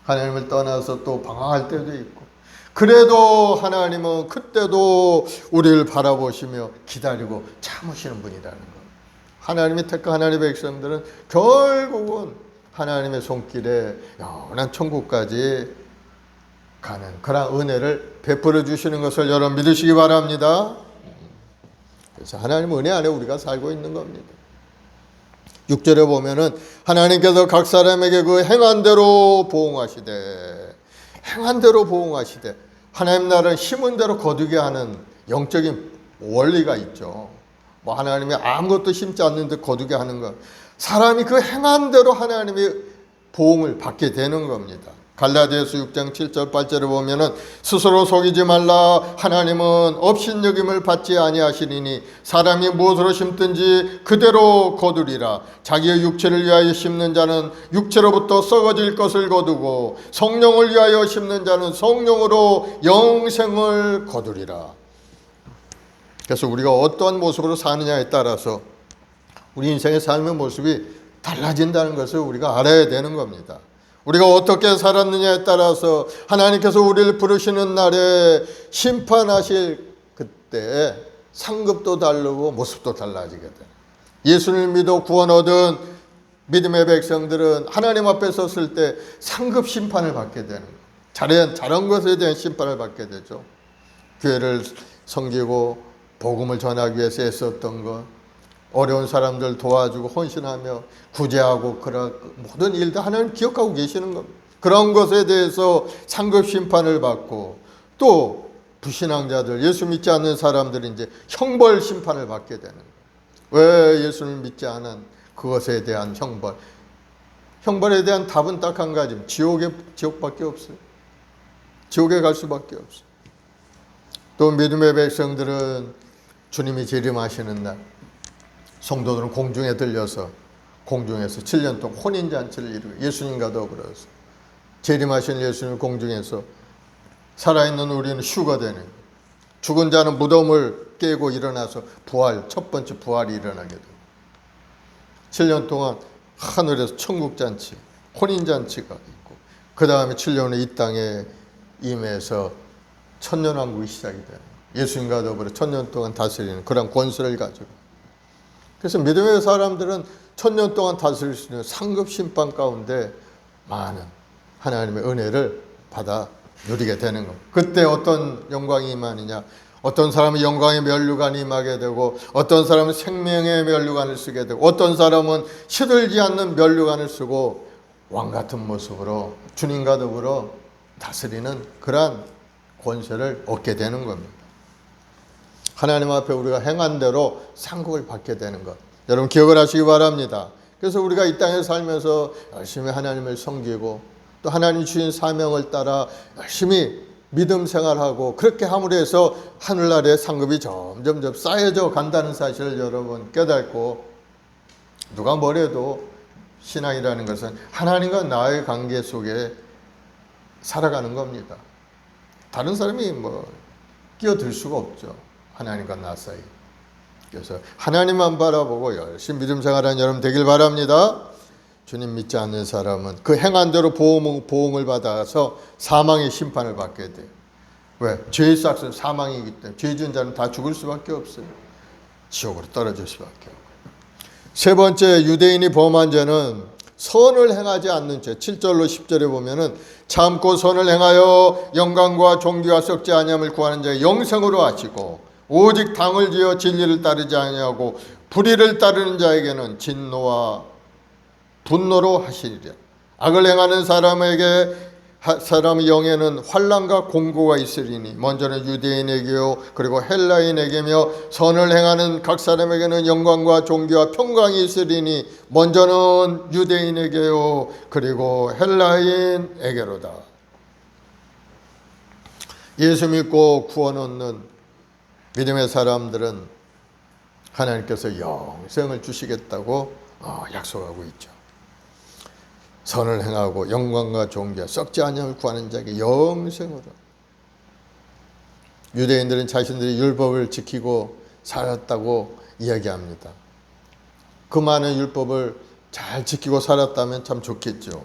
하나님을 떠나서 또 방황할 때도 있고, 그래도 하나님은 그때도 우리를 바라보시며 기다리고 참으시는 분이라는 것. 하나님이 택한 하나님의 백성들은 결국은 하나님의 손길에 영원한 천국까지 가는 그런 은혜를 베풀어 주시는 것을 여러분 믿으시기 바랍니다. 그래서 하나님 은혜 안에 우리가 살고 있는 겁니다. 6절에 보면은 하나님께서 각 사람에게 그 행한 대로 보응하시되, 행한 대로 보응하시되, 하나님 나라는 심은 대로 거두게 하는 영적인 원리가 있죠. 뭐 하나님이 아무것도 심지 않는데 거두게 하는 것, 사람이 그 행한 대로 하나님의 보응을 받게 되는 겁니다. 갈라디아서 6장 7절 8절에 보면은 스스로 속이지 말라. 하나님은 업신여김을 받지 아니하시리니 사람이 무엇으로 심든지 그대로 거두리라. 자기의 육체를 위하여 심는 자는 육체로부터 썩어질 것을 거두고 성령을 위하여 심는 자는 성령으로 영생을 거두리라. 그래서 우리가 어떠한 모습으로 사느냐에 따라서 우리 인생의 삶의 모습이 달라진다는 것을 우리가 알아야 되는 겁니다. 우리가 어떻게 살았느냐에 따라서 하나님께서 우리를 부르시는 날에 심판하실 그때 상급도 다르고 모습도 달라지게 돼요. 예수를 믿어 구원 얻은 믿음의 백성들은 하나님 앞에 섰을 때 상급 심판을 받게 되는 거예요. 잘한 것에 대한 심판을 받게 되죠. 교회를 섬기고 복음을 전하기 위해서 애썼던 것, 어려운 사람들 도와주고 헌신하며 구제하고 그런 모든 일들 하나님 기억하고 계시는 겁니다. 그런 것에 대해서 상급 심판을 받고, 또 불신앙자들, 예수 믿지 않는 사람들이 이제 형벌 심판을 받게 되는 거예요. 왜 예수를 믿지 않은 그것에 대한 형벌. 형벌에 대한 답은 딱 한 가지, 지옥밖에 없어요. 지옥에 갈 수밖에 없어요. 또 믿음의 백성들은 주님이 재림하시는 날 성도들은 공중에 들려서 공중에서 7년 동안 혼인잔치를 이루고 예수님과 더불어서 재림하신 예수님 공중에서 살아있는 우리는 휴가 되는 거예요. 죽은 자는 무덤을 깨고 일어나서 첫 번째 부활이 일어나게 됩니다. 7년 동안 하늘에서 천국잔치, 혼인잔치가 있고, 그 다음에 7년 후에 이 땅에 임해서 천년왕국이 시작이 돼요. 예수님과 더불어 천년 동안 다스리는 그런 권세를 가지고. 그래서 믿음의 사람들은 천년 동안 다스릴 수 있는 상급 심판 가운데 많은 하나님의 은혜를 받아 누리게 되는 겁니다. 그때 어떤 영광이 임하느냐, 어떤 사람은 영광의 면류관이 임하게 되고, 어떤 사람은 생명의 면류관을 쓰게 되고, 어떤 사람은 시들지 않는 면류관을 쓰고 왕 같은 모습으로 주님과 더불어 다스리는 그러한 권세를 얻게 되는 겁니다. 하나님 앞에 우리가 행한 대로 상급을 받게 되는 것, 여러분 기억을 하시기 바랍니다. 그래서 우리가 이 땅에 살면서 열심히 하나님을 섬기고 또 하나님 주신 사명을 따라 열심히 믿음 생활하고, 그렇게 함으로 해서 하늘나라의 상급이 점점 쌓여져 간다는 사실을 여러분 깨닫고, 누가 뭐래도 신앙이라는 것은 하나님과 나의 관계 속에 살아가는 겁니다. 다른 사람이 끼어들 수가 없죠. 하나님과 나 사이. 그래서 하나님만 바라보고 열심히 믿음 생활하는 여러분 되길 바랍니다. 주님 믿지 않는 사람은 그 행한 대로 보응을 받아서 사망의 심판을 받게 돼요. 왜? 죄의 싹은 사망이기 때문에 죄 지은 자는 다 죽을 수밖에 없어요. 지옥으로 떨어질 수밖에 없고. 세 번째, 유대인이 범한 죄는 선을 행하지 않는 죄. 7절로 10절에 보면은 참고 선을 행하여 영광과 존귀와 썩지 아니함을 구하는 자의 영생으로 하시고, 오직 당을 지어 진리를 따르지 아니하고 불의를 따르는 자에게는 진노와 분노로 하시리라. 악을 행하는 사람의 영에는 환난과 공고가 있으리니 먼저는 유대인에게요 그리고 헬라인에게며, 선을 행하는 각 사람에게는 영광과 존귀와 평강이 있으리니 먼저는 유대인에게요 그리고 헬라인에게로다. 예수 믿고 구원 얻는 믿음의 사람들은 하나님께서 영생을 주시겠다고 약속하고 있죠. 선을 행하고 영광과 존귀와 썩지 아니함을 구하는 자에게 영생으로. 유대인들은 자신들이 율법을 지키고 살았다고 이야기합니다. 그 많은 율법을 잘 지키고 살았다면 참 좋겠죠.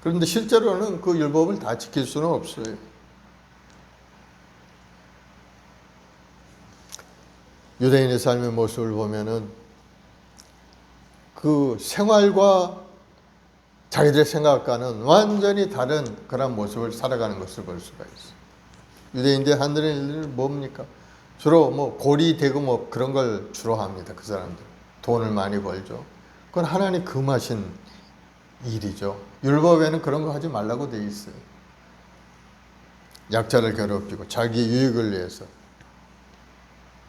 그런데 실제로는 그 율법을 다 지킬 수는 없어요. 유대인의 삶의 모습을 보면은 그 생활과 자기들의 생각과는 완전히 다른 그런 모습을 살아가는 것을 볼 수가 있어요. 유대인들 하는 일들은 뭡니까? 주로 뭐 고리 대금업 그런 걸 주로 합니다. 그 사람들 돈을 많이 벌죠. 그건 하나님 금하신 일이죠. 율법에는 그런 거 하지 말라고 돼 있어요. 약자를 괴롭히고 자기 유익을 위해서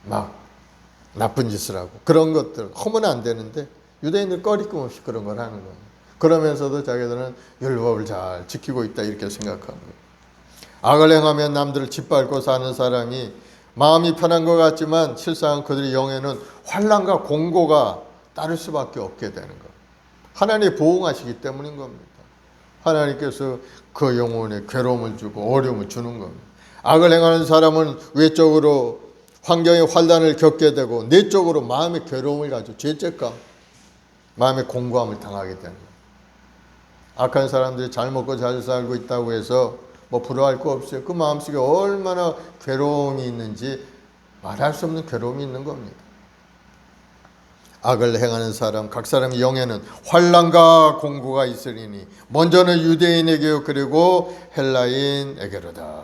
막 나쁜 짓을 하고 그런 것들 하면 안 되는데 유대인들 꺼리낌 없이 그런 걸 하는 거예요. 그러면서도 자기들은 율법을 잘 지키고 있다 이렇게 생각한 거예요. 악을 행하면 남들을 짓밟고 사는 사람이 마음이 편한 것 같지만 실상은 그들의 영에는 환난과 공고가 따를 수밖에 없게 되는 거예요. 하나님이 보응하시기 때문인 겁니다. 하나님께서 그 영혼에 괴로움을 주고 어려움을 주는 겁니다. 악을 행하는 사람은 외적으로 환경의 환난을 겪게 되고 내적으로 마음의 괴로움을 가지고 죄책감, 마음의 공고함을 당하게 되는 거예요. 악한 사람들이 잘 먹고 잘 살고 있다고 해서 뭐 부러워할 거 없어요. 그 마음속에 얼마나 괴로움이 있는지 말할 수 없는 괴로움이 있는 겁니다. 악을 행하는 사람, 각 사람의 영에는 환난과 공고가 있으리니 먼저는 유대인에게요 그리고 헬라인에게로다.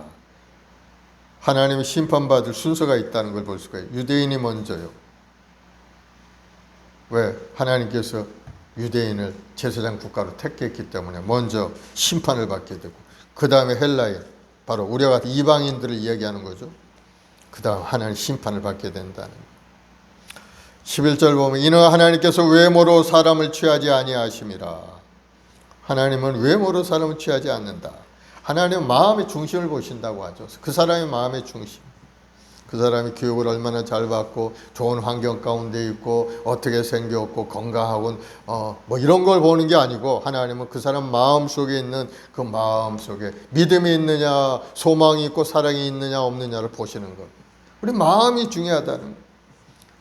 하나님이 심판받을 순서가 있다는 걸 볼 수가 있어요. 유대인이 먼저요. 왜? 하나님께서 유대인을 제사장 국가로 택했기 때문에 먼저 심판을 받게 되고 그 다음에 헬라인, 바로 우리와 같은 이방인들을 이야기하는 거죠. 그 다음 하나님 심판을 받게 된다는 거예요. 11절 보면 이는 하나님께서 외모로 사람을 취하지 아니하심이라. 하나님은 외모로 사람을 취하지 않는다. 하나님은 마음의 중심을 보신다고 하죠. 그 사람의 마음의 중심. 그 사람이 교육을 얼마나 잘 받고 좋은 환경 가운데 있고 어떻게 생겼고 건강하고 뭐 이런 걸 보는 게 아니고 하나님은 그 사람 마음 속에 있는 그 마음 속에 믿음이 있느냐 소망이 있고 사랑이 있느냐 없느냐를 보시는 겁니다. 우리 마음이 중요하다는 거예요.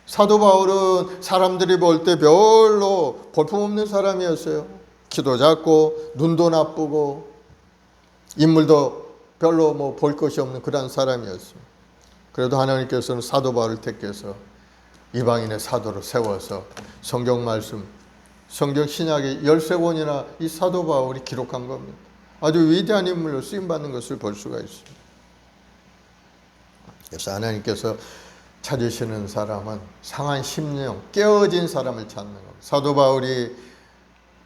사도 바울은 사람들이 볼 때 별로 볼품없는 사람이었어요. 키도 작고 눈도 나쁘고 인물도 별로 뭐 볼 것이 없는 그런 사람이었어요. 그래도 하나님께서는 사도 바울을 택해서 이방인의 사도로 세워서 성경 말씀, 성경 신약의 13권이나 이 사도 바울이 기록한 겁니다. 아주 위대한 인물로 쓰임받는 것을 볼 수가 있습니다. 그래서 하나님께서 찾으시는 사람은 상한 심령, 깨어진 사람을 찾는 겁니다. 사도 바울이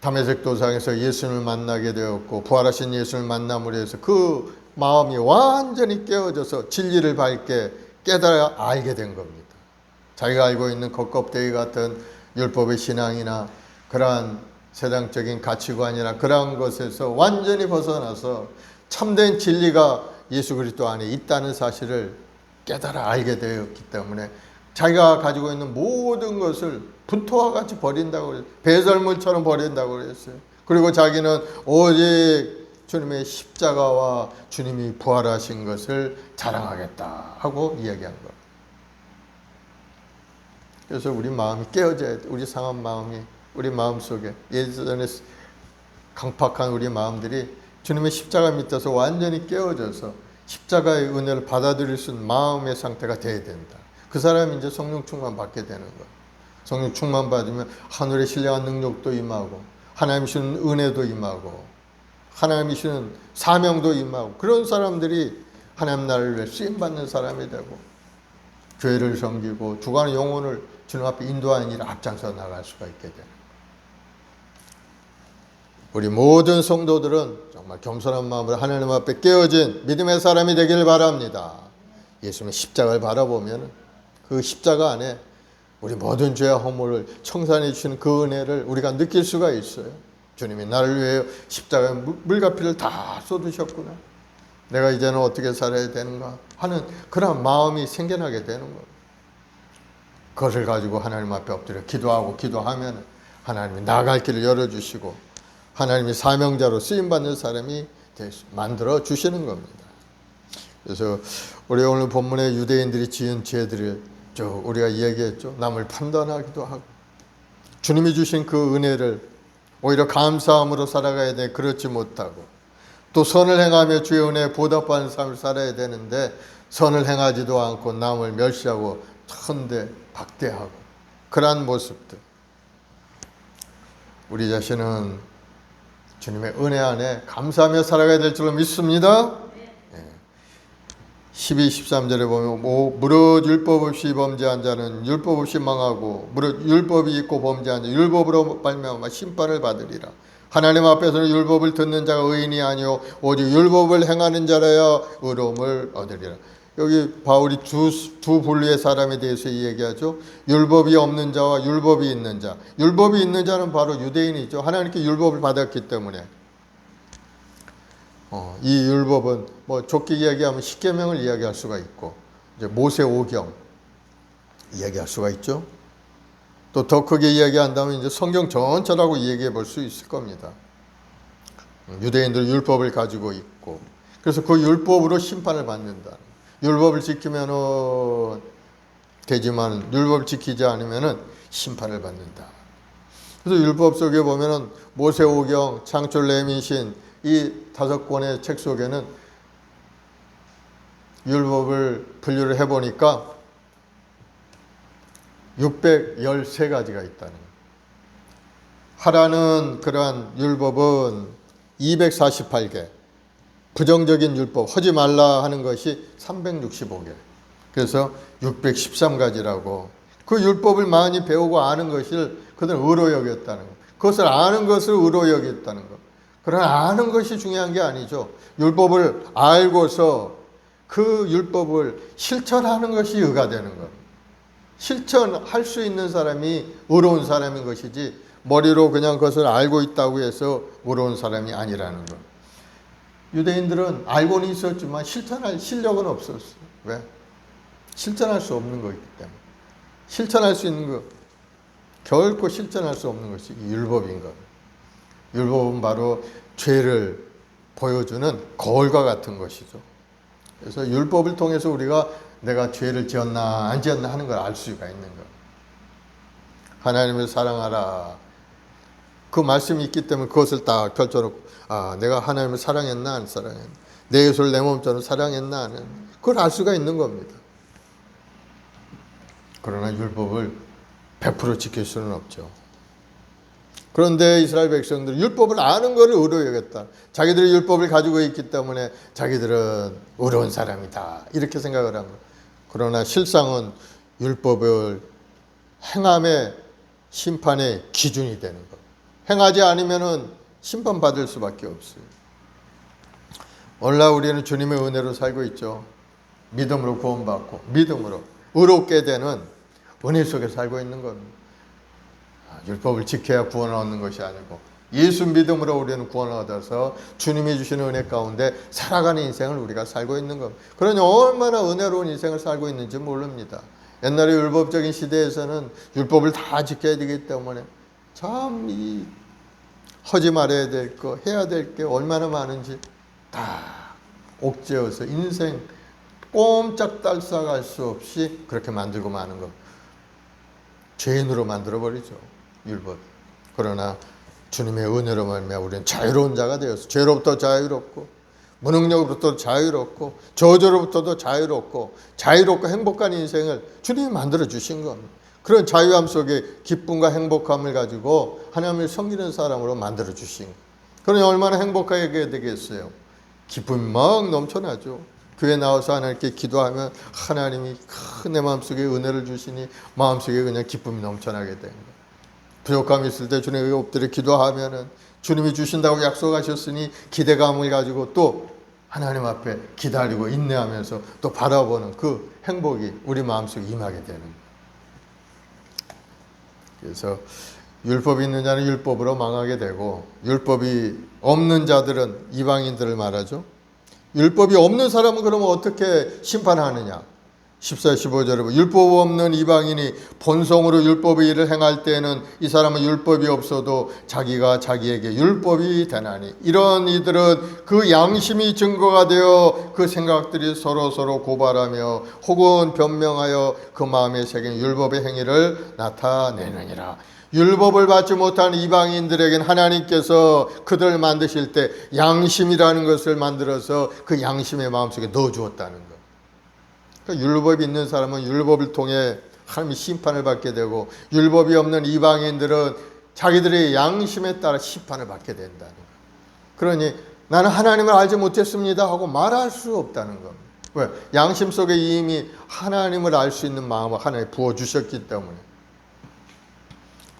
다메섹 도상에서 예수님을 만나게 되었고 부활하신 예수님을 만남으로 해서 그 마음이 완전히 깨어져서 진리를 밝게 깨달아 알게 된 겁니다. 자기가 알고 있는 겉껍데기 같은 율법의 신앙이나 그러한 세상적인 가치관이나 그러한 것에서 완전히 벗어나서 참된 진리가 예수 그리스도 안에 있다는 사실을 깨달아 알게 되었기 때문에 자기가 가지고 있는 모든 것을 분토와 같이 버린다고 그랬어요. 배설물처럼 버린다고 그랬어요. 그리고 자기는 오직 주님의 십자가와 주님이 부활하신 것을 자랑하겠다 하고 이야기한 것. 그래서 우리 마음이 깨어져야 돼. 우리 상한 마음이 우리 마음속에 예전에 강팍한 우리 마음들이 주님의 십자가 밑에서 완전히 깨어져서 십자가의 은혜를 받아들일 수 있는 마음의 상태가 돼야 된다. 그 사람이 이제 성령 충만 받게 되는 거예요. 성령 충만 받으면 하늘의 신령한 능력도 임하고 하나님 주시는 은혜도 임하고 하나님이 주시는 사명도 임하고 그런 사람들이 하나님 나라를 위해 쓰임받는 사람이 되고 교회를 섬기고 주관의 영혼을 주님 앞에 인도하는 일을 앞장서 나갈 수가 있게 되는 거예요. 우리 모든 성도들은 정말 겸손한 마음으로 하나님 앞에 깨어진 믿음의 사람이 되길 바랍니다. 예수님의 십자가를 바라보면 그 십자가 안에 우리 모든 죄와 허물을 청산해 주시는 그 은혜를 우리가 느낄 수가 있어요. 주님이 나를 위해 십자가에 물과 피를 다 쏟으셨구나. 내가 이제는 어떻게 살아야 되는가 하는 그런 마음이 생겨나게 되는 거예요. 그것을 가지고 하나님 앞에 엎드려 기도하고 기도하면 하나님이 나아갈 길을 열어주시고 하나님이 사명자로 쓰임받는 사람이 만들어 주시는 겁니다. 그래서 우리 오늘 본문에 유대인들이 지은 죄들을 우리가 이야기했죠. 남을 판단하기도 하고 주님이 주신 그 은혜를 오히려 감사함으로 살아가야 돼. 그렇지 못하고 또 선을 행하며 주의 은혜에 보답하는 삶을 살아야 되는데 선을 행하지도 않고 남을 멸시하고 천대 박대하고 그러한 모습들. 우리 자신은 주님의 은혜 안에 감사하며 살아가야 될 줄로 믿습니다. 12, 13절에 보면 무릇 율법 없이 범죄한 자는 율법 없이 망하고 무릇 율법이 있고 범죄한 자 율법으로 말미암아 심판을 받으리라. 하나님 앞에서는 율법을 듣는 자가 의인이 아니요 오직 율법을 행하는 자라야 의로움을 얻으리라. 여기 바울이 두 분류의 사람에 대해서 얘기하죠. 율법이 없는 자와 율법이 있는 자. 율법이 있는 자는 바로 유대인이죠. 하나님께 율법을 받았기 때문에. 이 율법은 뭐 좋게 이야기하면 십계명을 이야기할 수가 있고 이제 모세 오경 이야기할 수가 있죠. 또 더 크게 이야기한다면 이제 성경 전체라고 이야기해 볼 수 있을 겁니다. 유대인들 율법을 가지고 있고 그래서 그 율법으로 심판을 받는다. 율법을 지키면은 되지만 율법을 지키지 않으면은 심판을 받는다. 그래서 율법 속에 보면은 모세 오경, 창출, 레위신 이 5권의 책 속에는 율법을 분류를 해보니까 613가지가 있다는 거예요. 하라는 그러한 율법은 248개, 부정적인 율법, 하지 말라 하는 것이 365개. 그래서 613가지라고. 그 율법을 많이 배우고 아는 것을 그들은 의로 여겼다는 거. 그것을 아는 것을 의로 여겼다는 거. 그러나 아는 것이 중요한 게 아니죠. 율법을 알고서 그 율법을 실천하는 것이 의가 되는 것. 실천할 수 있는 사람이 의로운 사람인 것이지 머리로 그냥 그것을 알고 있다고 해서 의로운 사람이 아니라는 것. 유대인들은 알고는 있었지만 실천할 실력은 없었어요. 왜? 실천할 수 없는 거기 때문에. 실천할 수 있는 것, 결코 실천할 수 없는 것이 율법인 것. 율법은 바로 죄를 보여주는 거울과 같은 것이죠. 그래서 율법을 통해서 우리가 내가 죄를 지었나 안 지었나 하는 걸 알 수가 있는 것. 하나님을 사랑하라. 그 말씀이 있기 때문에 그것을 딱 펼쳐놓고 내가 하나님을 사랑했나 안 사랑했나 내 예수를 내 몸처럼 사랑했나 하는 그걸 알 수가 있는 겁니다. 그러나 율법을 100% 지킬 수는 없죠. 그런데 이스라엘 백성들은 율법을 아는 것을 의로 여겼다. 자기들이 율법을 가지고 있기 때문에 자기들은 의로운 사람이다. 이렇게 생각을 한 거예요. 그러나 실상은 율법을 행함의 심판의 기준이 되는 것. 행하지 않으면 심판받을 수밖에 없어요. 오늘날 우리는 주님의 은혜로 살고 있죠. 믿음으로 구원받고 믿음으로 의롭게 되는 은혜 속에 살고 있는 겁니다. 율법을 지켜야 구원을 얻는 것이 아니고 예수 믿음으로 우리는 구원을 얻어서 주님이 주시는 은혜 가운데 살아가는 인생을 우리가 살고 있는 겁니다. 그러니 얼마나 은혜로운 인생을 살고 있는지 모릅니다. 옛날에 율법적인 시대에서는 율법을 다 지켜야 되기 때문에 참 이 하지 말아야 될 거, 해야 될 게 얼마나 많은지 다 옥죄어서 인생 꼼짝달싹할 수 없이 그렇게 만들고 마는 것. 죄인으로 만들어버리죠. 율법. 그러나 주님의 은혜로 말미암아 우리는 자유로운 자가 되어서 죄로부터 자유롭고 무능력으로부터 자유롭고 저주로부터도 자유롭고 행복한 인생을 주님이 만들어 주신 겁니다. 그런 자유함 속에 기쁨과 행복함을 가지고 하나님을 섬기는 사람으로 만들어 주신 거예요. 그러니 얼마나 행복하게 되겠어요. 기쁨이 막 넘쳐나죠. 교회 나와서 하나님께 기도하면 하나님이 내 마음속에 은혜를 주시니 마음속에 그냥 기쁨이 넘쳐나게 되는 거예요. 부족함이 있을 때 주님에게 엎드려 기도하면은 주님이 주신다고 약속하셨으니 기대감을 가지고 또 하나님 앞에 기다리고 인내하면서 또 바라보는 그 행복이 우리 마음속에 임하게 되는 거예요. 그래서 율법이 있는 자는 율법으로 망하게 되고 율법이 없는 자들은 이방인들을 말하죠. 율법이 없는 사람은 그러면 어떻게 심판하느냐? 14, 15절에 보면 율법 없는 이방인이 본성으로 율법의 일을 행할 때에는 이 사람은 율법이 없어도 자기가 자기에게 율법이 되나니, 이런 이들은 그 양심이 증거가 되어 그 생각들이 서로 고발하며 혹은 변명하여 그 마음에 새긴 율법의 행위를 나타내느니라. 율법을 받지 못한 이방인들에겐 하나님께서 그들을 만드실 때 양심이라는 것을 만들어서 그 양심의 마음속에 넣어주었다는 것. 그러니까 율법이 있는 사람은 율법을 통해 하나님의 심판을 받게 되고, 율법이 없는 이방인들은 자기들의 양심에 따라 심판을 받게 된다는 것. 그러니 나는 하나님을 알지 못했습니다 하고 말할 수 없다는 겁니다. 왜? 양심 속에 이미 하나님을 알 수 있는 마음을 하나님이 부어주셨기 때문에.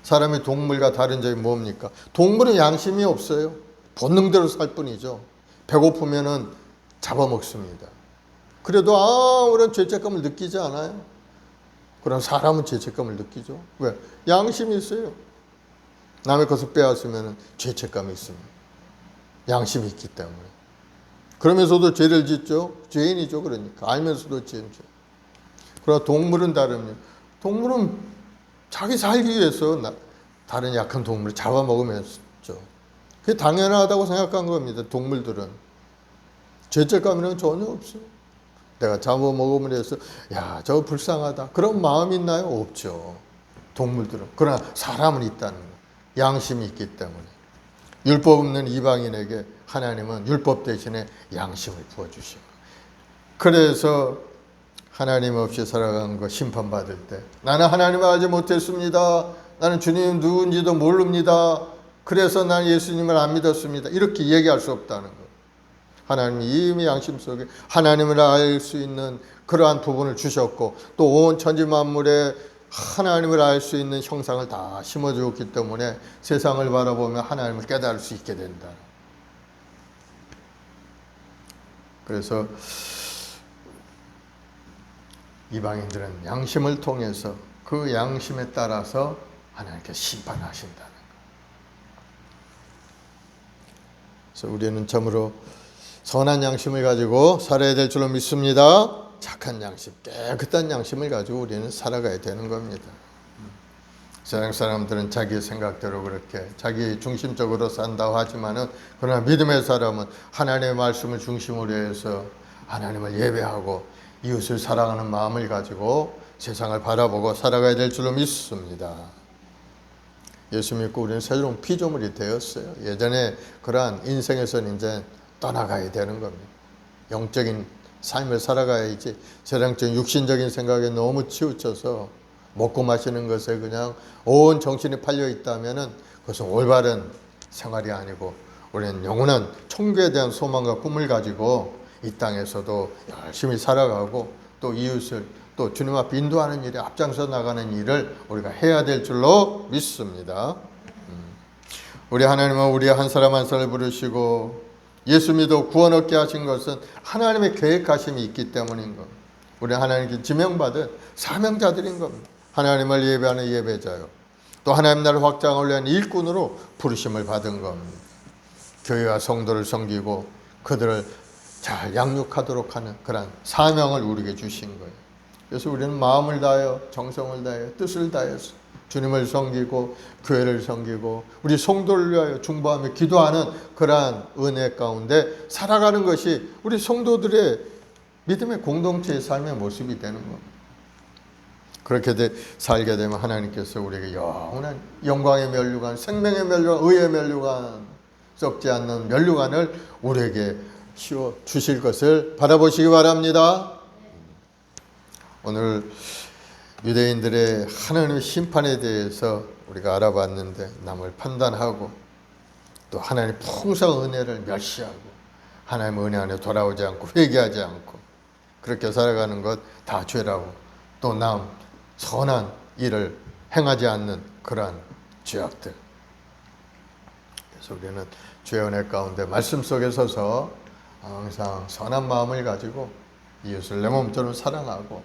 사람이 동물과 다른 점이 뭡니까? 동물은 양심이 없어요. 본능대로 살 뿐이죠. 배고프면은 잡아먹습니다. 그래도 아무런 죄책감을 느끼지 않아요. 그럼 사람은 죄책감을 느끼죠. 왜? 양심이 있어요. 남의 것을 빼앗으면 죄책감이 있습니다. 양심이 있기 때문에. 그러면서도 죄를 짓죠. 죄인이죠. 그러니까 알면서도 짓죠. 그러나 동물은 다릅니다. 동물은 자기 살기 위해서 다른 약한 동물을 잡아먹으면서, 그게 당연하다고 생각한 겁니다. 동물들은 죄책감이란 전혀 없어요. 내가 잡아먹음을 해서 야, 저거 불쌍하다, 그런 마음이 있나요? 없죠. 동물들은. 그러나 사람은 있다는 거예요. 양심이 있기 때문에. 율법 없는 이방인에게 하나님은 율법 대신에 양심을 부어주시고, 그래서 하나님 없이 살아가는 거 심판받을 때 나는 하나님을 알지 못했습니다, 나는 주님 누군지도 모릅니다, 그래서 난 예수님을 안 믿었습니다, 이렇게 얘기할 수 없다는 거. 하나님이 이미 양심 속에 하나님을 알 수 있는 그러한 부분을 주셨고, 또 온 천지 만물에 하나님을 알 수 있는 형상을 다 심어주었기 때문에 세상을 바라보며 하나님을 깨달을 수 있게 된다. 그래서 이방인들은 양심을 통해서 그 양심에 따라서 하나님께 심판하신다는 것. 그래서 우리는 참으로 선한 양심을 가지고 살아야 될 줄로 믿습니다. 착한 양심, 깨끗한 양심을 가지고 우리는 살아가야 되는 겁니다. 세상 사람들은 자기 생각대로 그렇게 자기 중심적으로 산다고 하지만은, 그러나 믿음의 사람은 하나님의 말씀을 중심으로 해서 하나님을 예배하고 이웃을 사랑하는 마음을 가지고 세상을 바라보고 살아가야 될 줄로 믿습니다. 예수 믿고 우리는 새로운 피조물이 되었어요. 예전에 그러한 인생에서는 이제 떠나가야 되는 겁니다. 영적인 삶을 살아가야지 세상적인 육신적인 생각에 너무 치우쳐서 먹고 마시는 것에 그냥 온 정신이 팔려 있다면은 그것은 올바른 생활이 아니고, 우리는 영원한 천국에 대한 소망과 꿈을 가지고 이 땅에서도 열심히 살아가고 또 이웃을 또 주님 앞에 인도하는 일에 앞장서 나가는 일을 우리가 해야 될 줄로 믿습니다. 우리 하나님은 우리 한 사람 한 사람을 부르시고 예수 믿어 구원 얻게 하신 것은 하나님의 계획하심이 있기 때문인 겁니다. 우리 하나님께 지명받은 사명자들인 겁니다. 하나님을 예배하는 예배자요, 또 하나님 나라를 확장을 위한 일꾼으로 부르심을 받은 겁니다. 교회와 성도를 섬기고 그들을 잘 양육하도록 하는 그런 사명을 우리에게 주신 거예요. 그래서 우리는 마음을 다하여 정성을 다하여 뜻을 다해서 주님을 섬기고 교회를 섬기고 우리 성도를 위하여 중보하며 기도하는 그러한 은혜 가운데 살아가는 것이 우리 성도들의 믿음의 공동체의 삶의 모습이 되는 겁니다. 그렇게 살게 되면 하나님께서 우리에게 영원한 영광의 면류관, 생명의 면류관, 의의 면류관, 썩지 않는 면류관을 우리에게 씌워 주실 것을 바라보시기 바랍니다. 오늘 유대인들의 하나님의 심판에 대해서 우리가 알아봤는데, 남을 판단하고 또 하나님의 풍성한 은혜를 멸시하고 하나님의 은혜 안에 돌아오지 않고 회개하지 않고 그렇게 살아가는 것 다 죄라고, 또 선한 일을 행하지 않는 그러한 죄악들. 그래서 우리는 주의 은혜 가운데 말씀 속에 서서 항상 선한 마음을 가지고 이웃을 내 몸처럼 사랑하고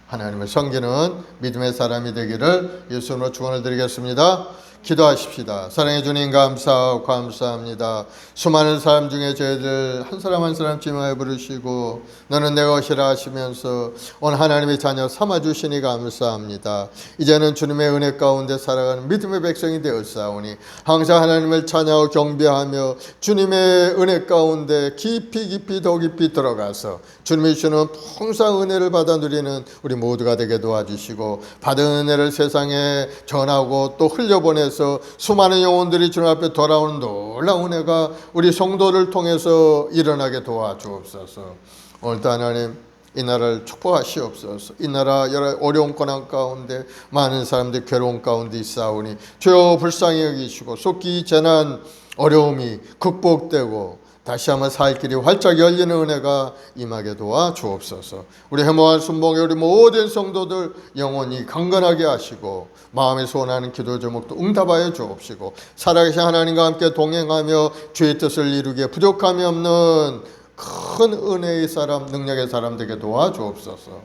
하나님을 섬기는 믿음의 사람이 되기를 예수님으로 축원을 드리겠습니다. 기도하십시다. 사랑해 주님 감사합니다. 수많은 사람 중에 저희들 한 사람 한 사람 지명해 부르시고 너는 내 것이라 하시면서 오늘 하나님의 자녀 삼아주시니 감사합니다. 이제는 주님의 은혜 가운데 살아가는 믿음의 백성이 되었사오니 항상 하나님을 찬양하고 경배하며 주님의 은혜 가운데 깊이 더 깊이 들어가서 주님이 주는 풍성한 은혜를 받아 누리는 우리 모두가 되게 도와주시고 받은 은혜를 세상에 전하고 또 흘려보내서 수많은 영혼들이 주님 앞에 돌아오는 놀라운 은혜가 우리 성도를 통해서 일어나게 도와주옵소서. 오늘도 하나님 이 나라를 축복하시옵소서. 이 나라 여러 어려운 고난 가운데 많은 사람들이 괴로운 가운데 있사오니 주여 불쌍히 여기시고 속기 재난 어려움이 극복되고 다시 한번 살 길이 활짝 열리는 은혜가 임하게 도와 주옵소서. 우리 해모한 순봉의 우리 모든 성도들 영원히 강건하게 하시고 마음에 소원하는 기도 제목도 응답하여 주옵시고 살아계신 하나님과 함께 동행하며 주의 뜻을 이루기에 부족함이 없는 큰 은혜의 사람, 능력의 사람 되게 도와 주옵소서.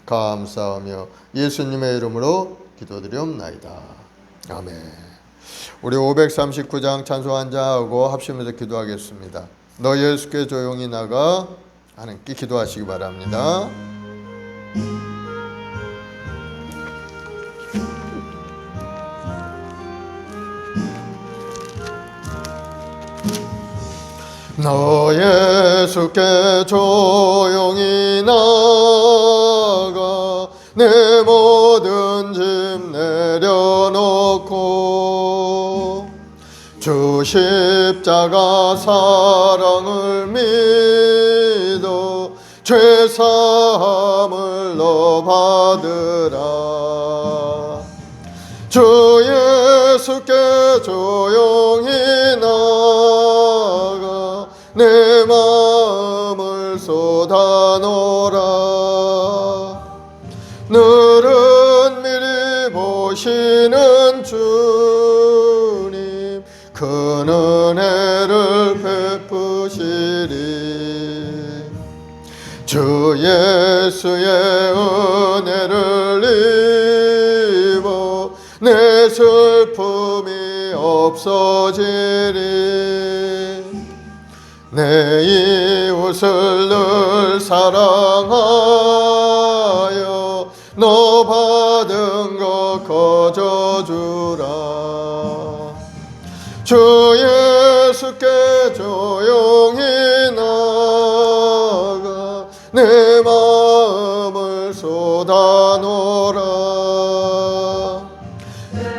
감사하며 예수님의 이름으로 기도드리옵나이다. 아멘. 우리 539장 찬송 한자하고 합심해서 기도하겠습니다. 너 예수께 조용히 나가 하나님께 기도하시기 바랍니다. 너 예수께 조용히 나가 내 모든 짐 내려놓고 주 십자가 사랑을 믿어 죄사함을 너 받으라. 주 예수께 조용히 나가 내 마음을 쏟아놓으라. 늘은 미리 보시는 주님 큰 은혜를 베푸시리. 주 예수의 은혜를 입어 내 슬픔이 없어지리. 내 이웃을 늘 사랑하여 너 받은 것 거저주라. 주 예수께 조용히 나가 내 마음을 쏟아놓으라.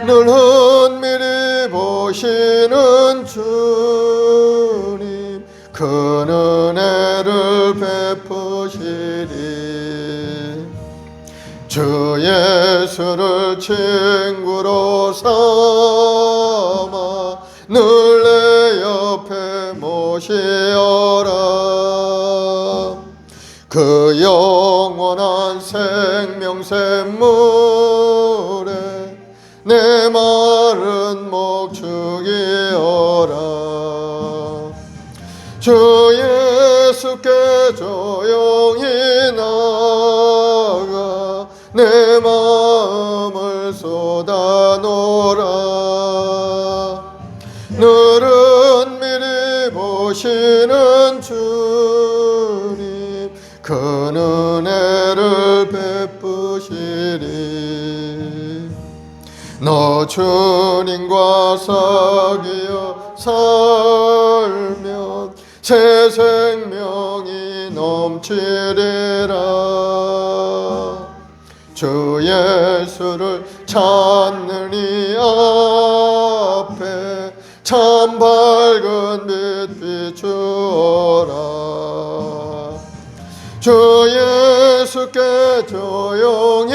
늘 은밀히 보시는 주님 큰 은혜를 베푸시리. 주 예수를 친구로 삼아 늘 내 옆에 모시어라. 그 영원한 생명샘물에 내 마른 목 죽이어라. 주 예수께 조용히 나가 내 마음을 쏟아놓으라. 늘은 미리 보시는 주님 큰 은혜를 베푸시리. 너 주님과 사귀어 살면 새 생명이 넘치리라. 주 예수를 찾는 이 앞에 참 밝은 빛 비추어라. 주 예수께 조용히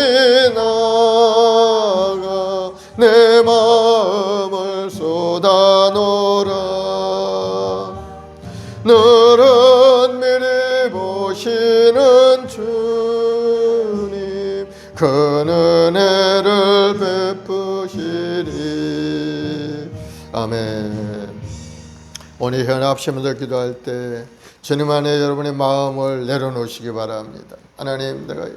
나가 내 마음을 쏟아놓으라. 늘은 미리 보시는 주님 큰 은혜를 베푸시리. 아멘. 오늘 현합심으로 기도할 때 주님 안에 여러분의 마음을 내려놓으시기 바랍니다. 하나님, 내가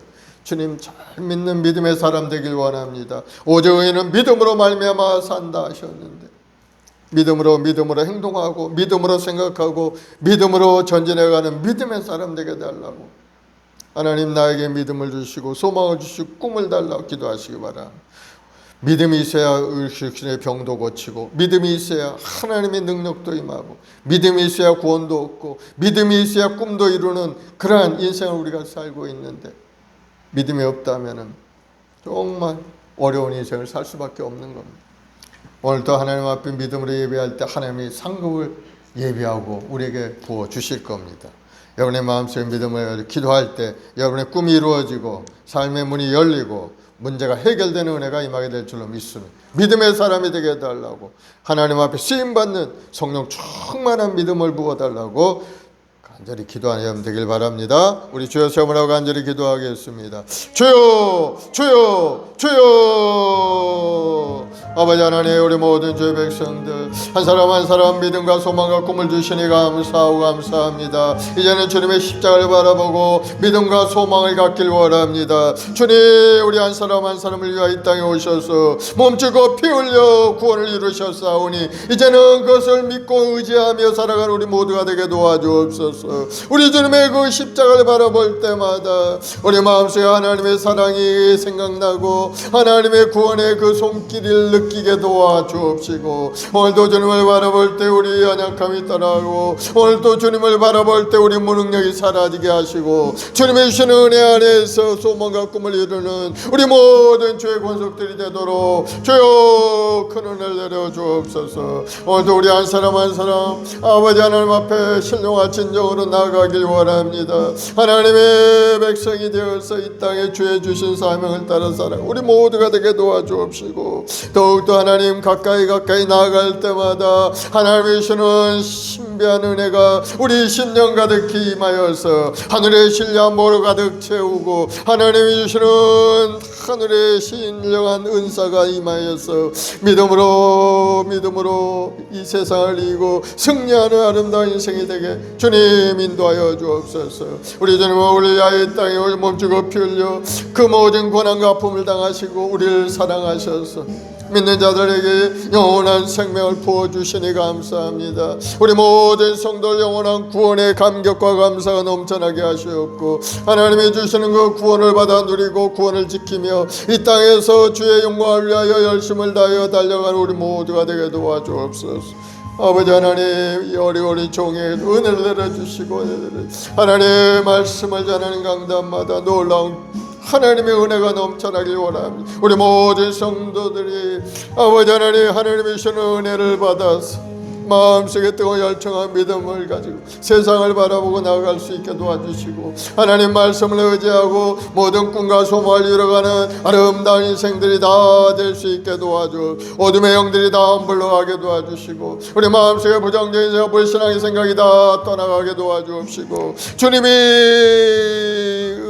주님 잘 믿는 믿음의 사람 되길 원합니다. 오직 의인은 믿음으로 말미암아 산다 하셨는데 믿음으로 행동하고 믿음으로 생각하고 믿음으로 전진해가는 믿음의 사람 되게 달라고 하나님 나에게 믿음을 주시고 소망을 주시고 꿈을 달라고 기도하시기 바랍니다. 믿음이 있어야 의식신의 병도 고치고 믿음이 있어야 하나님의 능력도 임하고 믿음이 있어야 구원도 얻고 믿음이 있어야 꿈도 이루는 그러한 인생을 우리가 살고 있는데 믿음이 없다면 정말 어려운 인생을 살 수밖에 없는 겁니다. 오늘도 하나님 앞에 믿음으로 예배할 때 하나님이 상급을 예비하고 우리에게 부어주실 겁니다. 여러분의 마음속에 믿음을 기도할 때 여러분의 꿈이 이루어지고 삶의 문이 열리고 문제가 해결되는 은혜가 임하게 될 줄로 믿습니다. 믿음의 사람이 되게 해달라고 하나님 앞에 쓰임받는 성령 충만한 믿음을 부어달라고 간절히 기도하는 여러분 되길 바랍니다. 우리 주여 세우라고 간절히 기도하겠습니다. 주여 주여 주여 아버지 하나님 우리 모든 주의 백성들 한 사람 한 사람 믿음과 소망과 꿈을 주시니 감사하고 감사합니다. 이제는 주님의 십자가를 바라보고 믿음과 소망을 갖길 원합니다. 주님 우리 한 사람 한 사람을 위하여 이 땅에 오셔서 몸주고 피 흘려 구원을 이루셨사오니 이제는 그것을 믿고 의지하며 살아가는 우리 모두가 되게 도와주옵소서. 우리 주님의 그 십자가를 바라볼 때마다 우리 마음속에 하나님의 사랑이 생각나고 하나님의 구원의 그 손길을 느끼게 도와주옵시고 오늘도 주님을 바라볼 때 우리 연약함이 떠나고 오늘도 주님을 바라볼 때 우리 무능력이 사라지게 하시고 주님의 주시는 은혜 안에서 소망과 꿈을 이루는 우리 모든 주의 권속들이 되도록 주여 큰 은혜를 내려 주옵소서. 오늘도 우리 한 사람 한 사람 아버지 하나님 앞에 신령한 진정으로 나아가길 원합니다. 하나님의 백성이 되어서 이 땅에 주의 주신 사명을 따라 살아 우리 모두가 되게 도와주옵시고 더욱더 하나님 가까이 나아갈 때마다 하나님의 주시는 신비한 은혜가 우리 심령 가득히 임하여서 하늘의 신뢰한 모로 가득 채우고 하나님이 주시는 하늘의 신령한 은사가 임하여서 믿음으로 이 세상을 이기고 승리하는 아름다운 인생이 되게 주님 인도하여 주옵소서. 우리 주님은 우리 아이 땅에 몸주고 피 흘려 그 모든 고난과 아픔을 당하시고 우리를 사랑하셔서 믿는 자들에게 영원한 생명을 부어주시니 감사합니다. 우리 모든 성도들 영원한 구원의 감격과 감사가 넘쳐나게 하시옵고 하나님이 주시는 그 구원을 받아 누리고 구원을 지키며 이 땅에서 주의 영광을 위하여 열심을 다하여 달려가는 우리 모두가 되게 도와주옵소서. 아버지 하나님 이 어리어리 종의 은혜를 내려주시고 하나님의 말씀을 전하는 강단마다 놀라운 하나님의 은혜가 넘쳐나길 원합니다. 우리 모든 성도들이 아버지 하나님의 주시는 은혜를 받아서 마음속에 뜨거운 열정한 믿음을 가지고 세상을 바라보고 나아갈 수 있게 도와주시고 하나님 말씀을 의지하고 모든 꿈과 소망을 이뤄가는 아름다운 인생들이 다 될 수 있게 도와주 어둠의 영들이 다 물러가게 도와주시고 우리 마음속에 부정적인 생각 불신앙의 생각이 다 떠나가게 도와주옵시고 주님이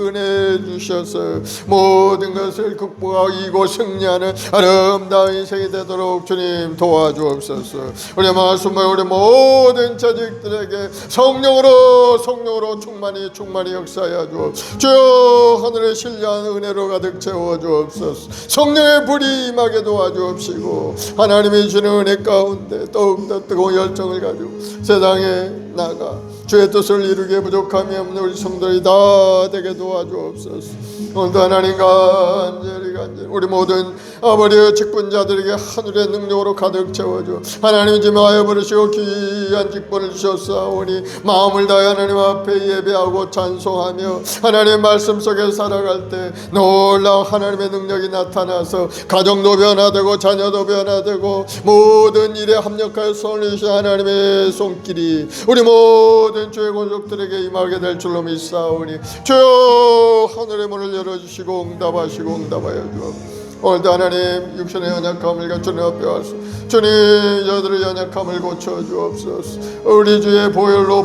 은혜 주셔서 모든 것을 극복하고 이고 승리하는 아름다운 인생이 되도록 주님 도와주옵소서. 우리 말씀 우리 모든 자식들에게 성령으로 충만히 역사하여 주옵소서. 주여 하늘의 신령한 은혜로 가득 채워 주옵소서. 성령의 불이 임하게 도와주옵시고 하나님이 주는 은혜 가운데 더욱더 뜨거운 열정을 가지고 세상에 나가 주의 뜻을 이루기에 부족함이 없는 우리 성도들이 다 되게 도와주옵소서. 오늘도 하나님 간절히 우리 모든 아버지의 직분자들에게 하늘의 능력으로 가득 채워줘 하나님 지명하여 부르시고 귀한 직분을 주셨사오니 마음을 다해 하나님 앞에 예배하고 찬송하며 하나님의 말씀 속에 살아갈 때 놀라운 하나님의 능력이 나타나서 가정도 변화되고 자녀도 변화되고 모든 일에 합력하여 손을 주신 하나님의 손길이 우리 모든 주의 권속들에게 임하게 될 줄로 믿사오니 주여 하늘의 문을 열어주시고 응답하여 주옵소서. 오늘도 하나님 육신의 연약함을 주님 앞에 와서 주님 저들의 연약함을 고쳐주옵소서. 우리 주의 보혈로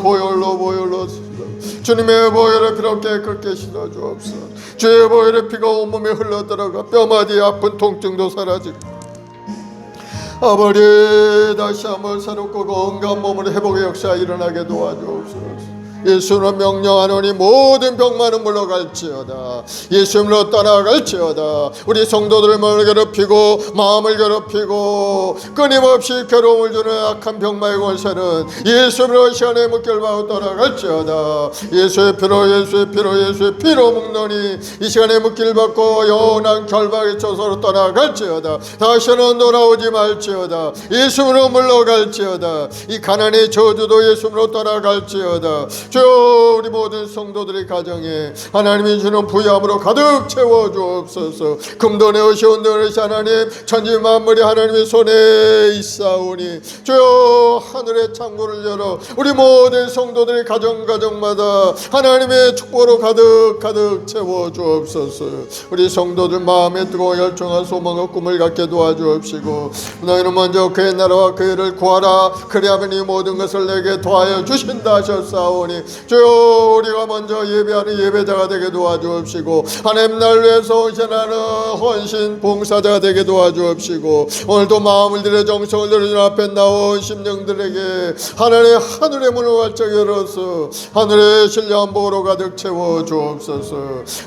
주님의 보혈의 피로 깨끗게 씻어주옵소서. 주의 보혈의 피가 온몸에 흘러들어가 뼈마디 아픈 통증도 사라지고 아버지 다시 한번 새롭고 건강한 몸으로 회복의 역사 일어나게 도와주옵소서. 예수로 명령하노니 모든 병만은 물러갈지어다. 예수님으로 떠나갈지어다. 우리 성도들을 마음을 괴롭히고 마음을 괴롭히고 끊임없이 괴로움을 주는 악한 병마의 권세는 예수님으로 시간에 묶여받고 떠나갈지어다. 예수의 피로 예수의 피로 예수의 피로 묶노니 이 시간에 묶일 받고 영원한 결박의 처소로 떠나갈지어다. 다시는 돌아오지 말지어다. 예수님으로 물러갈지어다. 이 가난의 저주도 예수님으로 떠나갈지어다. 주여, 우리 모든 성도들의 가정에 하나님이 주는 부유함으로 가득 채워 주옵소서. 금도 내오시 온도 내오시 하나님, 천지 만물이 하나님의 손에 있사오니 주여, 하늘의 창고를 열어 우리 모든 성도들의 가정마다 하나님의 축복으로 가득 채워 주옵소서. 우리 성도들 마음에 뜨거운 열정한 소망과 꿈을 갖게 도와주옵시고, 너희는 먼저 그의 나라와 그의 일을 구하라. 그리하면 이 모든 것을 내게 더하여 주신다 하셨사오니 주여, 우리가 먼저 예배하는 예배자가 되게 도와주옵시고, 하나님 날 위해서 헌신하는 헌신 봉사자가 되게 도와주옵시고, 오늘도 마음을 들여 정성을 들여 주 앞에 나온 심령들에게 하나님의 하늘의 문을 활짝 열어서 하늘의 신령한 복으로 가득 채워 주옵소서.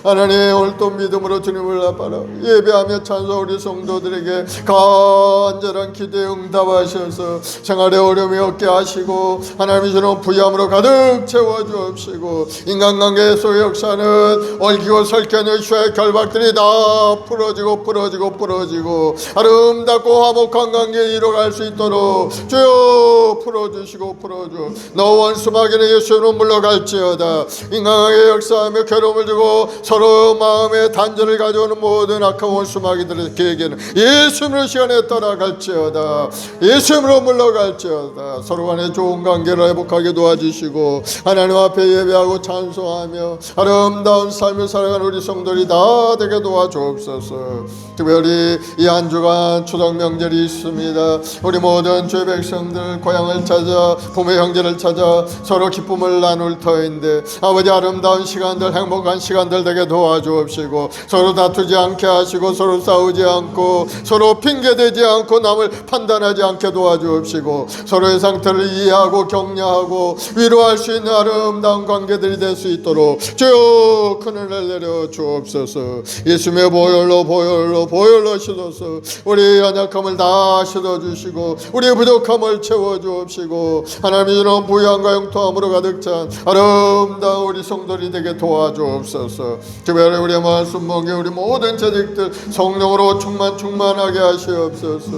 하나님, 오늘도 믿음으로 주님을 나바라 예배하며 찬송 우리 성도들에게 간절한 기도에 응답하셔서 생활에 어려움이 없게 하시고 하나님이 주는 부유함으로 가득 채워 주옵시고, 인간관계 속의 역사는 얽히고 설켜는 슈의 결박들이 다 풀어지고 아름답고 화목한 관계에 이뤄갈 수 있도록 주여 풀어주시고 너 원수마귀는 예수로 물러갈지어다. 인간관계 역사하며 괴로움을 주고 서로 마음의 단절을 가져오는 모든 악한 원수마귀들에게는 예수님으로 시간에 떠나갈지어다. 예수님으로 물러갈지어다. 서로 간에 좋은 관계를 회복하게 도와주시고 하나님 앞에 예배하고 찬송하며 아름다운 삶을 살아가는 우리 성도들이 다 되게 도와주옵소서. 특별히 이 한 주간 추석 명절이 있습니다. 우리 모든 주의 백성들 고향을 찾아 부모의 형제를 찾아 서로 기쁨을 나눌 터인데 아버지, 아름다운 시간들, 행복한 시간들 되게 도와주옵시고, 서로 다투지 않게 하시고 서로 싸우지 않고 서로 핑계대지 않고 남을 판단하지 않게 도와주옵시고, 서로의 상태를 이해하고 격려하고 위로할 수 있는 아름다운 관계들이 될 수 있도록 주여 큰 은혜를 내려 주옵소서. 예수님의 보혈로 씻어서 우리 연약함을 다 씻어주시고 우리의 부족함을 채워주옵시고, 하나님이 주는 부유함과 영통함으로 가득 찬 아름다운 우리 성도들이 되게 도와주옵소서. 특별히 우리의 말씀 먹에 우리 모든 자식들 성령으로 충만하게 하시옵소서.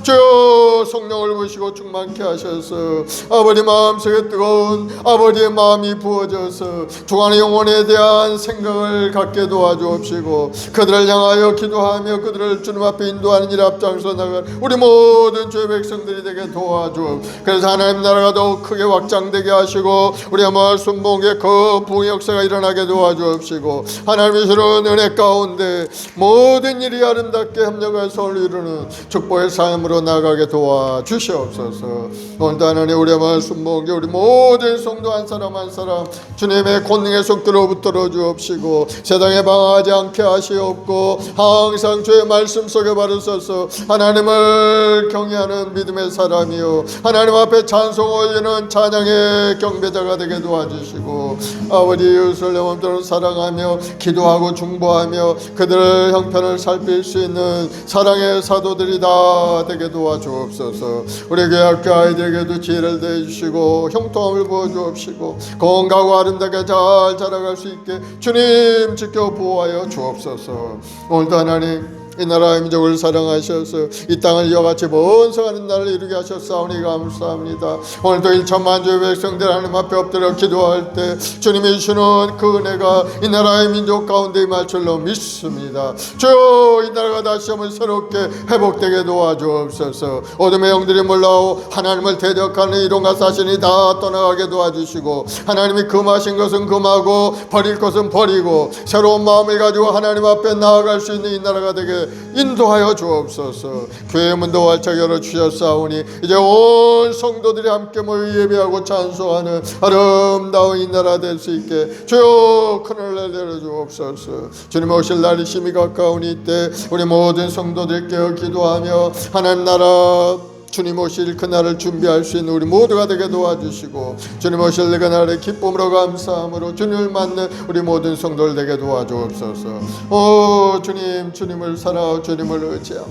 주여, 성령을 부으시고 충만케 하셔서 아버지 마음속에 뜨거운 아버지의 마음이 부어져서 주간의 영혼에 대한 생각을 갖게 도와주옵시고, 그들을 향하여 기도하며 그들을 주님 앞에 인도하는 일 앞장서 나갈 우리 모든 주의 백성들이 되게 도와주옵. 그래서 하나님 나라가 더욱 크게 확장되게 하시고 우리의 말씀 목에 그 부흥 역사가 일어나게 도와주옵시고, 하나님이 주는 은혜 가운데 모든 일이 아름답게 협력해서 이루는 축복의 삶으로 나가게 도와주시옵소서. 오늘도 하나님 우리의 말씀 목에 우리 모든 성도 한 사람 주님의 권능의 속도로 붙들어 주옵시고, 세상에 방황하지 않게 하시옵고 항상 주의 말씀 속에 바로 서서 하나님을 경외하는 믿음의 사람이요 하나님 앞에 찬송 올리는 찬양의 경배자가 되게 도와주시고, 아버지 이웃을 내 몸처럼 사랑하며 기도하고 중보하며 그들의 형편을 살필 수 있는 사랑의 사도들이 다 되게 도와주옵소서. 우리 교회 학교 아이들에게도 지혜를 내주시고 형통함을 부어주옵시고 건강하고 아름답게 잘 자라갈 수 있게 주님 지켜 보호하여 주옵소서. 오늘도 하나님 이 나라의 민족을 사랑하셔서 이 땅을 이와 같이 번성하는 날을 이루게 하셨사오니 감사합니다. 오늘도 1천만 주의 백성들 하나님 앞에 엎드려 기도할 때 주님이 주시는 그 은혜가 이 나라의 민족 가운데 임할 줄로 믿습니다. 주여, 이 나라가 다시 한번 새롭게 회복되게 도와주옵소서. 어둠의 영들이 몰라오 하나님을 대적하는 이론과 사신이 다 떠나가게 도와주시고, 하나님이 금하신 것은 금하고 버릴 것은 버리고 새로운 마음을 가지고 하나님 앞에 나아갈 수 있는 이 나라가 되게 인도하여 주옵소서. 교회 문도 활짝 열어주셨사오니 이제 온 성도들이 함께 모여 예배하고 찬송하는 아름다운 이 나라 될 수 있게 주여 큰 은혜 내려 주옵소서. 주님 오실 날이 심히 가까우니 이때 우리 모든 성도들 깨어 기도하며 하나님 나라 주님 오실 그날을 준비할 수 있는 우리 모두가 되게 도와주시고, 주님 오실 그날의 기쁨으로 감사함으로 주님을 맞는 우리 모든 성도들 되게 도와주옵소서. 오 주님, 주님을 사랑하고 주님을 의지하고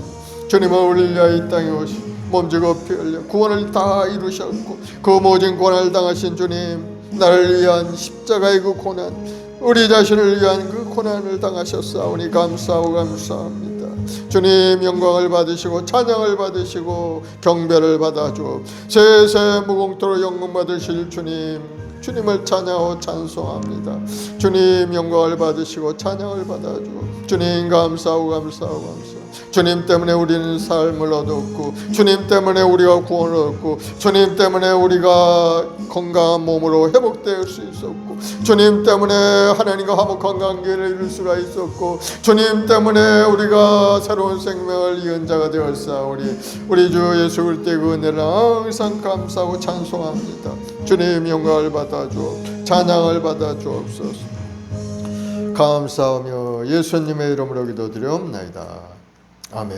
주님은 우리를 위하여 이 땅에 오시 몸지고 피 흘려 구원을 다 이루셨고, 그 모든 고난을 당하신 주님, 나를 위한 십자가의 그 고난, 우리 자신을 위한 그 고난을 당하셨사오니 감사합니다. 주님 영광을 받으시고 찬양을 받으시고 경배를 받아주옵. 세세 무공토로 영광 받으실 주님, 주님을 찬양하고 찬송합니다. 주님 영광을 받으시고 찬양을 받아주옵. 주님 감사하고 주님 때문에 우리는 삶을 얻었고, 주님 때문에 우리가 구원을 얻고, 주님 때문에 우리가 건강한 몸으로 회복될 수 있었고, 주님 때문에 하나님과 화목한 관계를 이룰 수가 있었고, 주님 때문에 우리가 새로운 생명을 이은 자가 되었사오니 우리 주 예수 그리스도의 그 은혜를 항상 감사하고 찬송합니다. 주님 영광을 받아주옵, 찬양을 받아주옵소서. 감사하며 예수님의 이름으로 기도드리옵나이다. 아멘.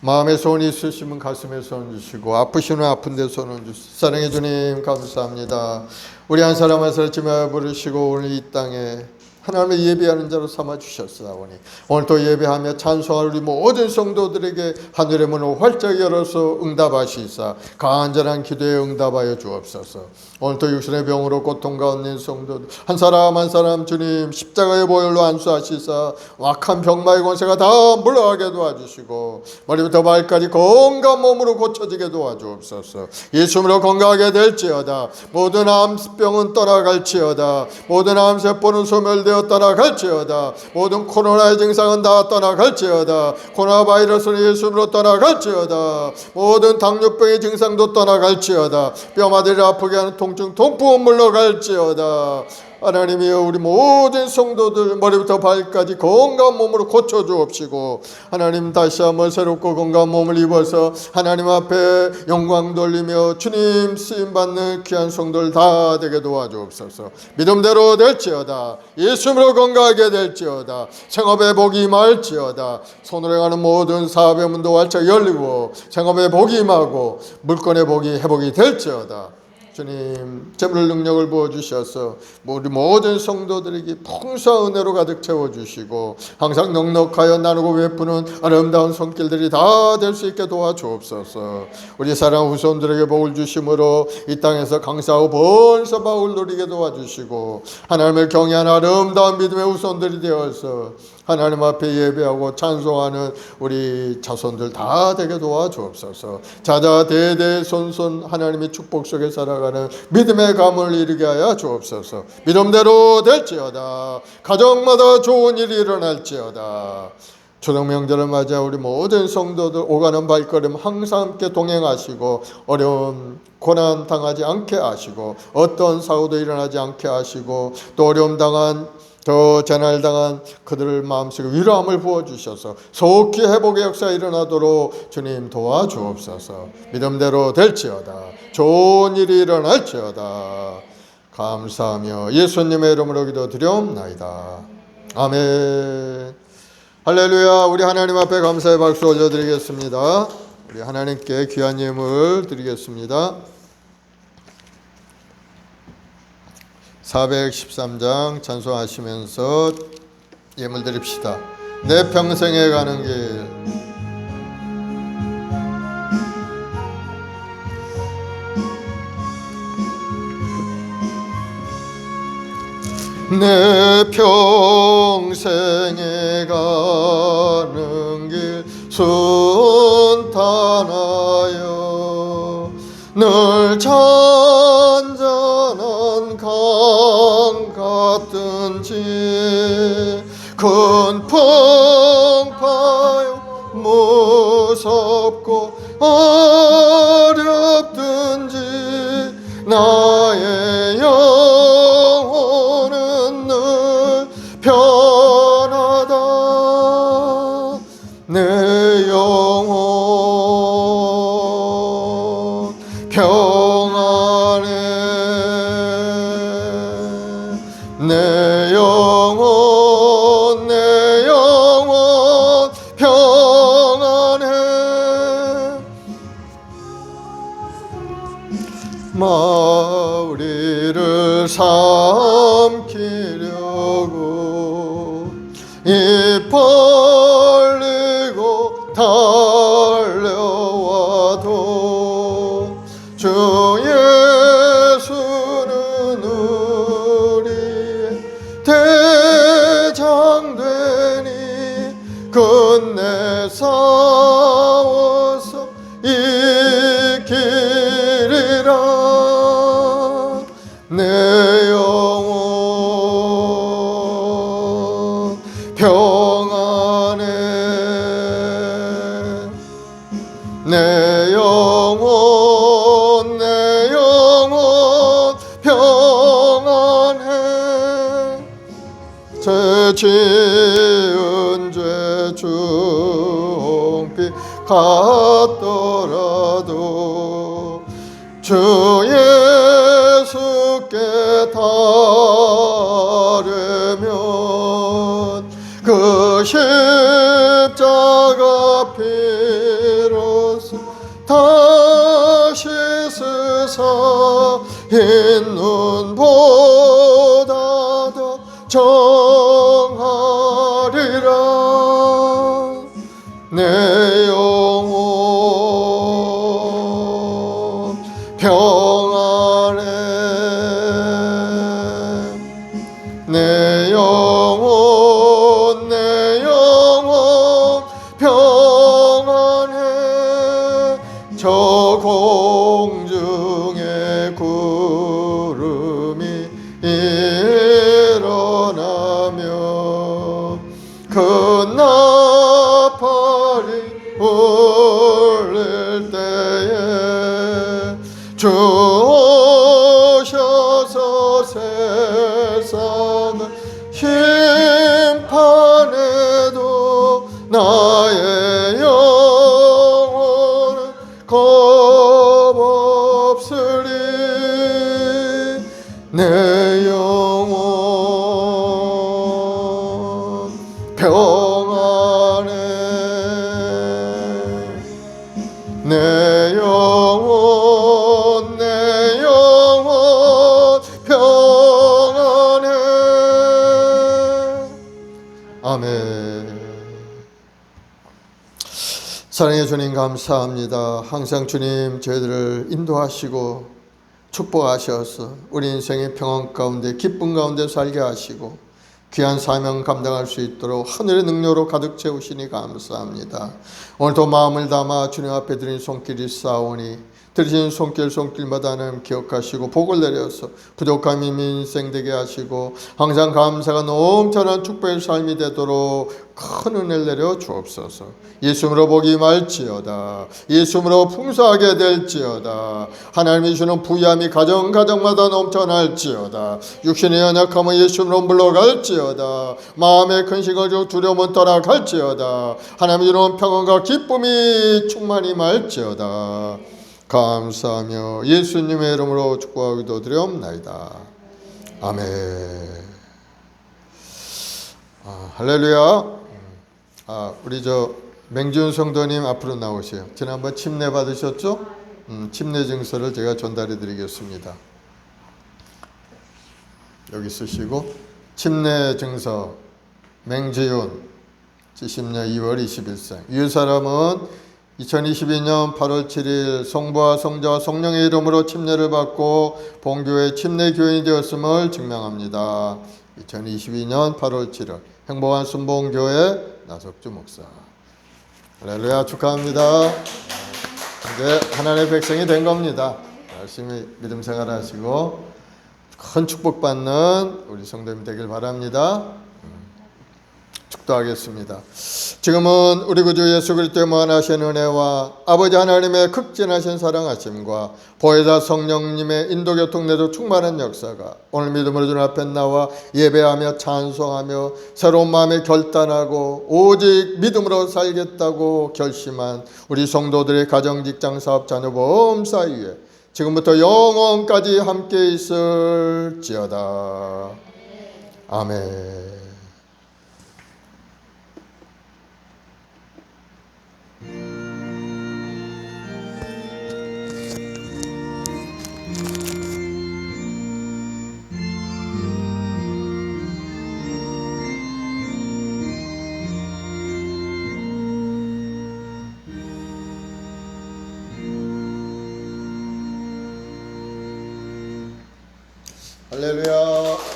마음에 소원이 있으시면 가슴에 소원 주시고, 아프시면 아픈 데 소원 주시고. 사랑해 주님 감사합니다. 우리 한 사람 한 사람 지마 부르시고 오늘 이 땅에 하나님을 예배하는 자로 삼아 주셨사오니 오늘 또 예배하며 찬송할 우리 모든 성도들에게 하늘의 문을 활짝 열어서 응답하시사 간절한 기도에 응답하여 주옵소서. 오늘 또 육신의 병으로 고통 가운데 있는 성도들 한 사람 한 사람 주님 십자가의 보혈로 안수하시사 악한 병마의 권세가 다 물러가게 도와주시고, 머리부터 발까지 건강한 몸으로 고쳐지게 도와주옵소서. 예수님으로 건강하게 될지어다. 모든 암병은 떠나갈지어다. 모든 암세포는 소멸되어 떠나갈지어다. 모든 코로나의 증상은 다 떠나갈지어다. 코로나 바이러스는 예수님으로 떠나갈지어다. 모든 당뇨병의 증상도 떠나갈지어다. 뼈마디를 아프게 하는 통증 통풍은 물러갈지어다. 하나님이여, 우리 모든 성도들 머리부터 발까지 건강한 몸으로 고쳐주옵시고, 하나님 다시 한번 새롭고 건강한 몸을 입어서 하나님 앞에 영광 돌리며 주님 쓰임받는 귀한 성도들 다 되게 도와주옵소서. 믿음대로 될지어다. 예수님으로 건강하게 될지어다. 생업에 복이 임할지어다. 손으로 행하는 모든 사업의 문도 활짝 열리고 생업에 복이 임하고 물건의 복이 회복이 될지어다. 주님 재물 능력을 부어주셔서 우리 모든 성도들에게 풍성한 은혜로 가득 채워주시고, 항상 넉넉하여 나누고 베푸는 아름다운 손길들이 다 될 수 있게 도와주옵소서. 우리 사랑 후손들에게 복을 주심으로 이 땅에서 강사하고 번서 복을 누리게 도와주시고, 하나님을 경외하는 아름다운 믿음의 후손들이 되어서 하나님 앞에 예배하고 찬송하는 우리 자손들 다 되게 도와주옵소서. 자자 대대손손 하나님의 축복 속에 살아가는 믿음의 감을 이루게 하여 주옵소서. 믿음대로 될지어다. 가정마다 좋은 일이 일어날지어다. 초등 명절을 맞아 우리 모든 성도들 오가는 발걸음 항상 함께 동행하시고, 어려움 고난 당하지 않게 하시고, 어떤 사고도 일어나지 않게 하시고, 또 어려움 당한 더 재난을 당한 그들을 마음속에 위로함을 부어주셔서 속히 회복의 역사가 일어나도록 주님 도와주옵소서. 믿음대로 될지어다. 좋은 일이 일어날지어다. 감사하며 예수님의 이름으로 기도드리옵나이다. 아멘. 할렐루야. 우리 하나님 앞에 감사의 박수 올려드리겠습니다. 우리 하나님께 귀한 예물 드리겠습니다. 413장 찬송하시면서 예물 드립시다. 내 평생에 가는 길. 내 평생에 가는 길 순탄하여 늘 잔잔한 강 같은지 큰 풍파여 무섭고 어렵든지 나의 영혼은 늘 편하다. 내 영혼 평안해. 내 영혼 평안해. 대장되니 끝내 싸워서 이기리라. 내 영혼 평안해. 내 영혼 평안해. 죄 지은 죄 중비 같더라도 주 예수께 따르면 그 십자가 피로써 다시 쓰사 흰 눈보다 더 정하리라. 내 영혼 평안해. 내 영혼 평안해. 저 공중의 구름이 일어나며 큰 나팔이 울릴 때에 주 오셔서 세상을 심판해도 나의 영혼은 겁없으리. 내 영혼 평안해. 내 영혼 평안해. 아멘. 사랑의 주님 감사합니다. 항상 주님 저희들을 인도하시고 축복하셔서 우리 인생의 평안 가운데 기쁨 가운데 살게 하시고 귀한 사명 감당할 수 있도록 하늘의 능력으로 가득 채우시니 감사합니다. 오늘도 마음을 담아 주님 앞에 드린 손길이 싸우니 드리신 손길마다 하나님 기억하시고 복을 내려서 부족함이 인생 되게 하시고 항상 감사가 넘쳐난 축복의 삶이 되도록 큰 은혜를 내려 주옵소서. 예수님으로 복이 말지어다. 예수님으로 풍성하게 될지어다. 하나님이 주는 부유함이 가정마다 넘쳐날지어다. 육신의 연약함은 예수님으로 물러갈지어다. 마음의 근심을 주고 두려움은 떠나갈지어다. 하나님이 주는 평안과 기쁨이 충만히 말지어다. 감사하며 예수님의 이름으로 축복하고 기도드리옵나이다. 아멘. 할렐루야. 우리 맹지훈 성도님 앞으로 나오세요. 지난번 침례 받으셨죠? 침례 증서를 제가 전달해 드리겠습니다. 여기 쓰시고 침례 증서 맹지훈 70년 2월 21생. 이 사람은 2022년 8월 7일 성부와 성자와 성령의 이름으로 침례를 받고 본교회 침례 교인이 되었음을 증명합니다. 2022년 8월 7일 행복한 순복음교회 나석주 목사. 할렐루야, 축하합니다. 이제 하나님의 백성이 된 겁니다. 열심히 믿음 생활하시고 큰 축복받는 우리 성도님 되길 바랍니다. 축도하겠습니다. 지금은 우리 구주 예수 그리스도의 무한하신 은혜와 아버지 하나님의 극진하신 사랑하심과 보혜사 성령님의 인도교통 내도 충만한 역사가 오늘 믿음으로 주님 앞에 나와 예배하며 찬송하며 새로운 마음에 결단하고 오직 믿음으로 살겠다고 결심한 우리 성도들의 가정, 직장, 사업, 자녀, 보험 사이에 지금부터 영원까지 함께 있을지어다. 아멘. 할렐루야.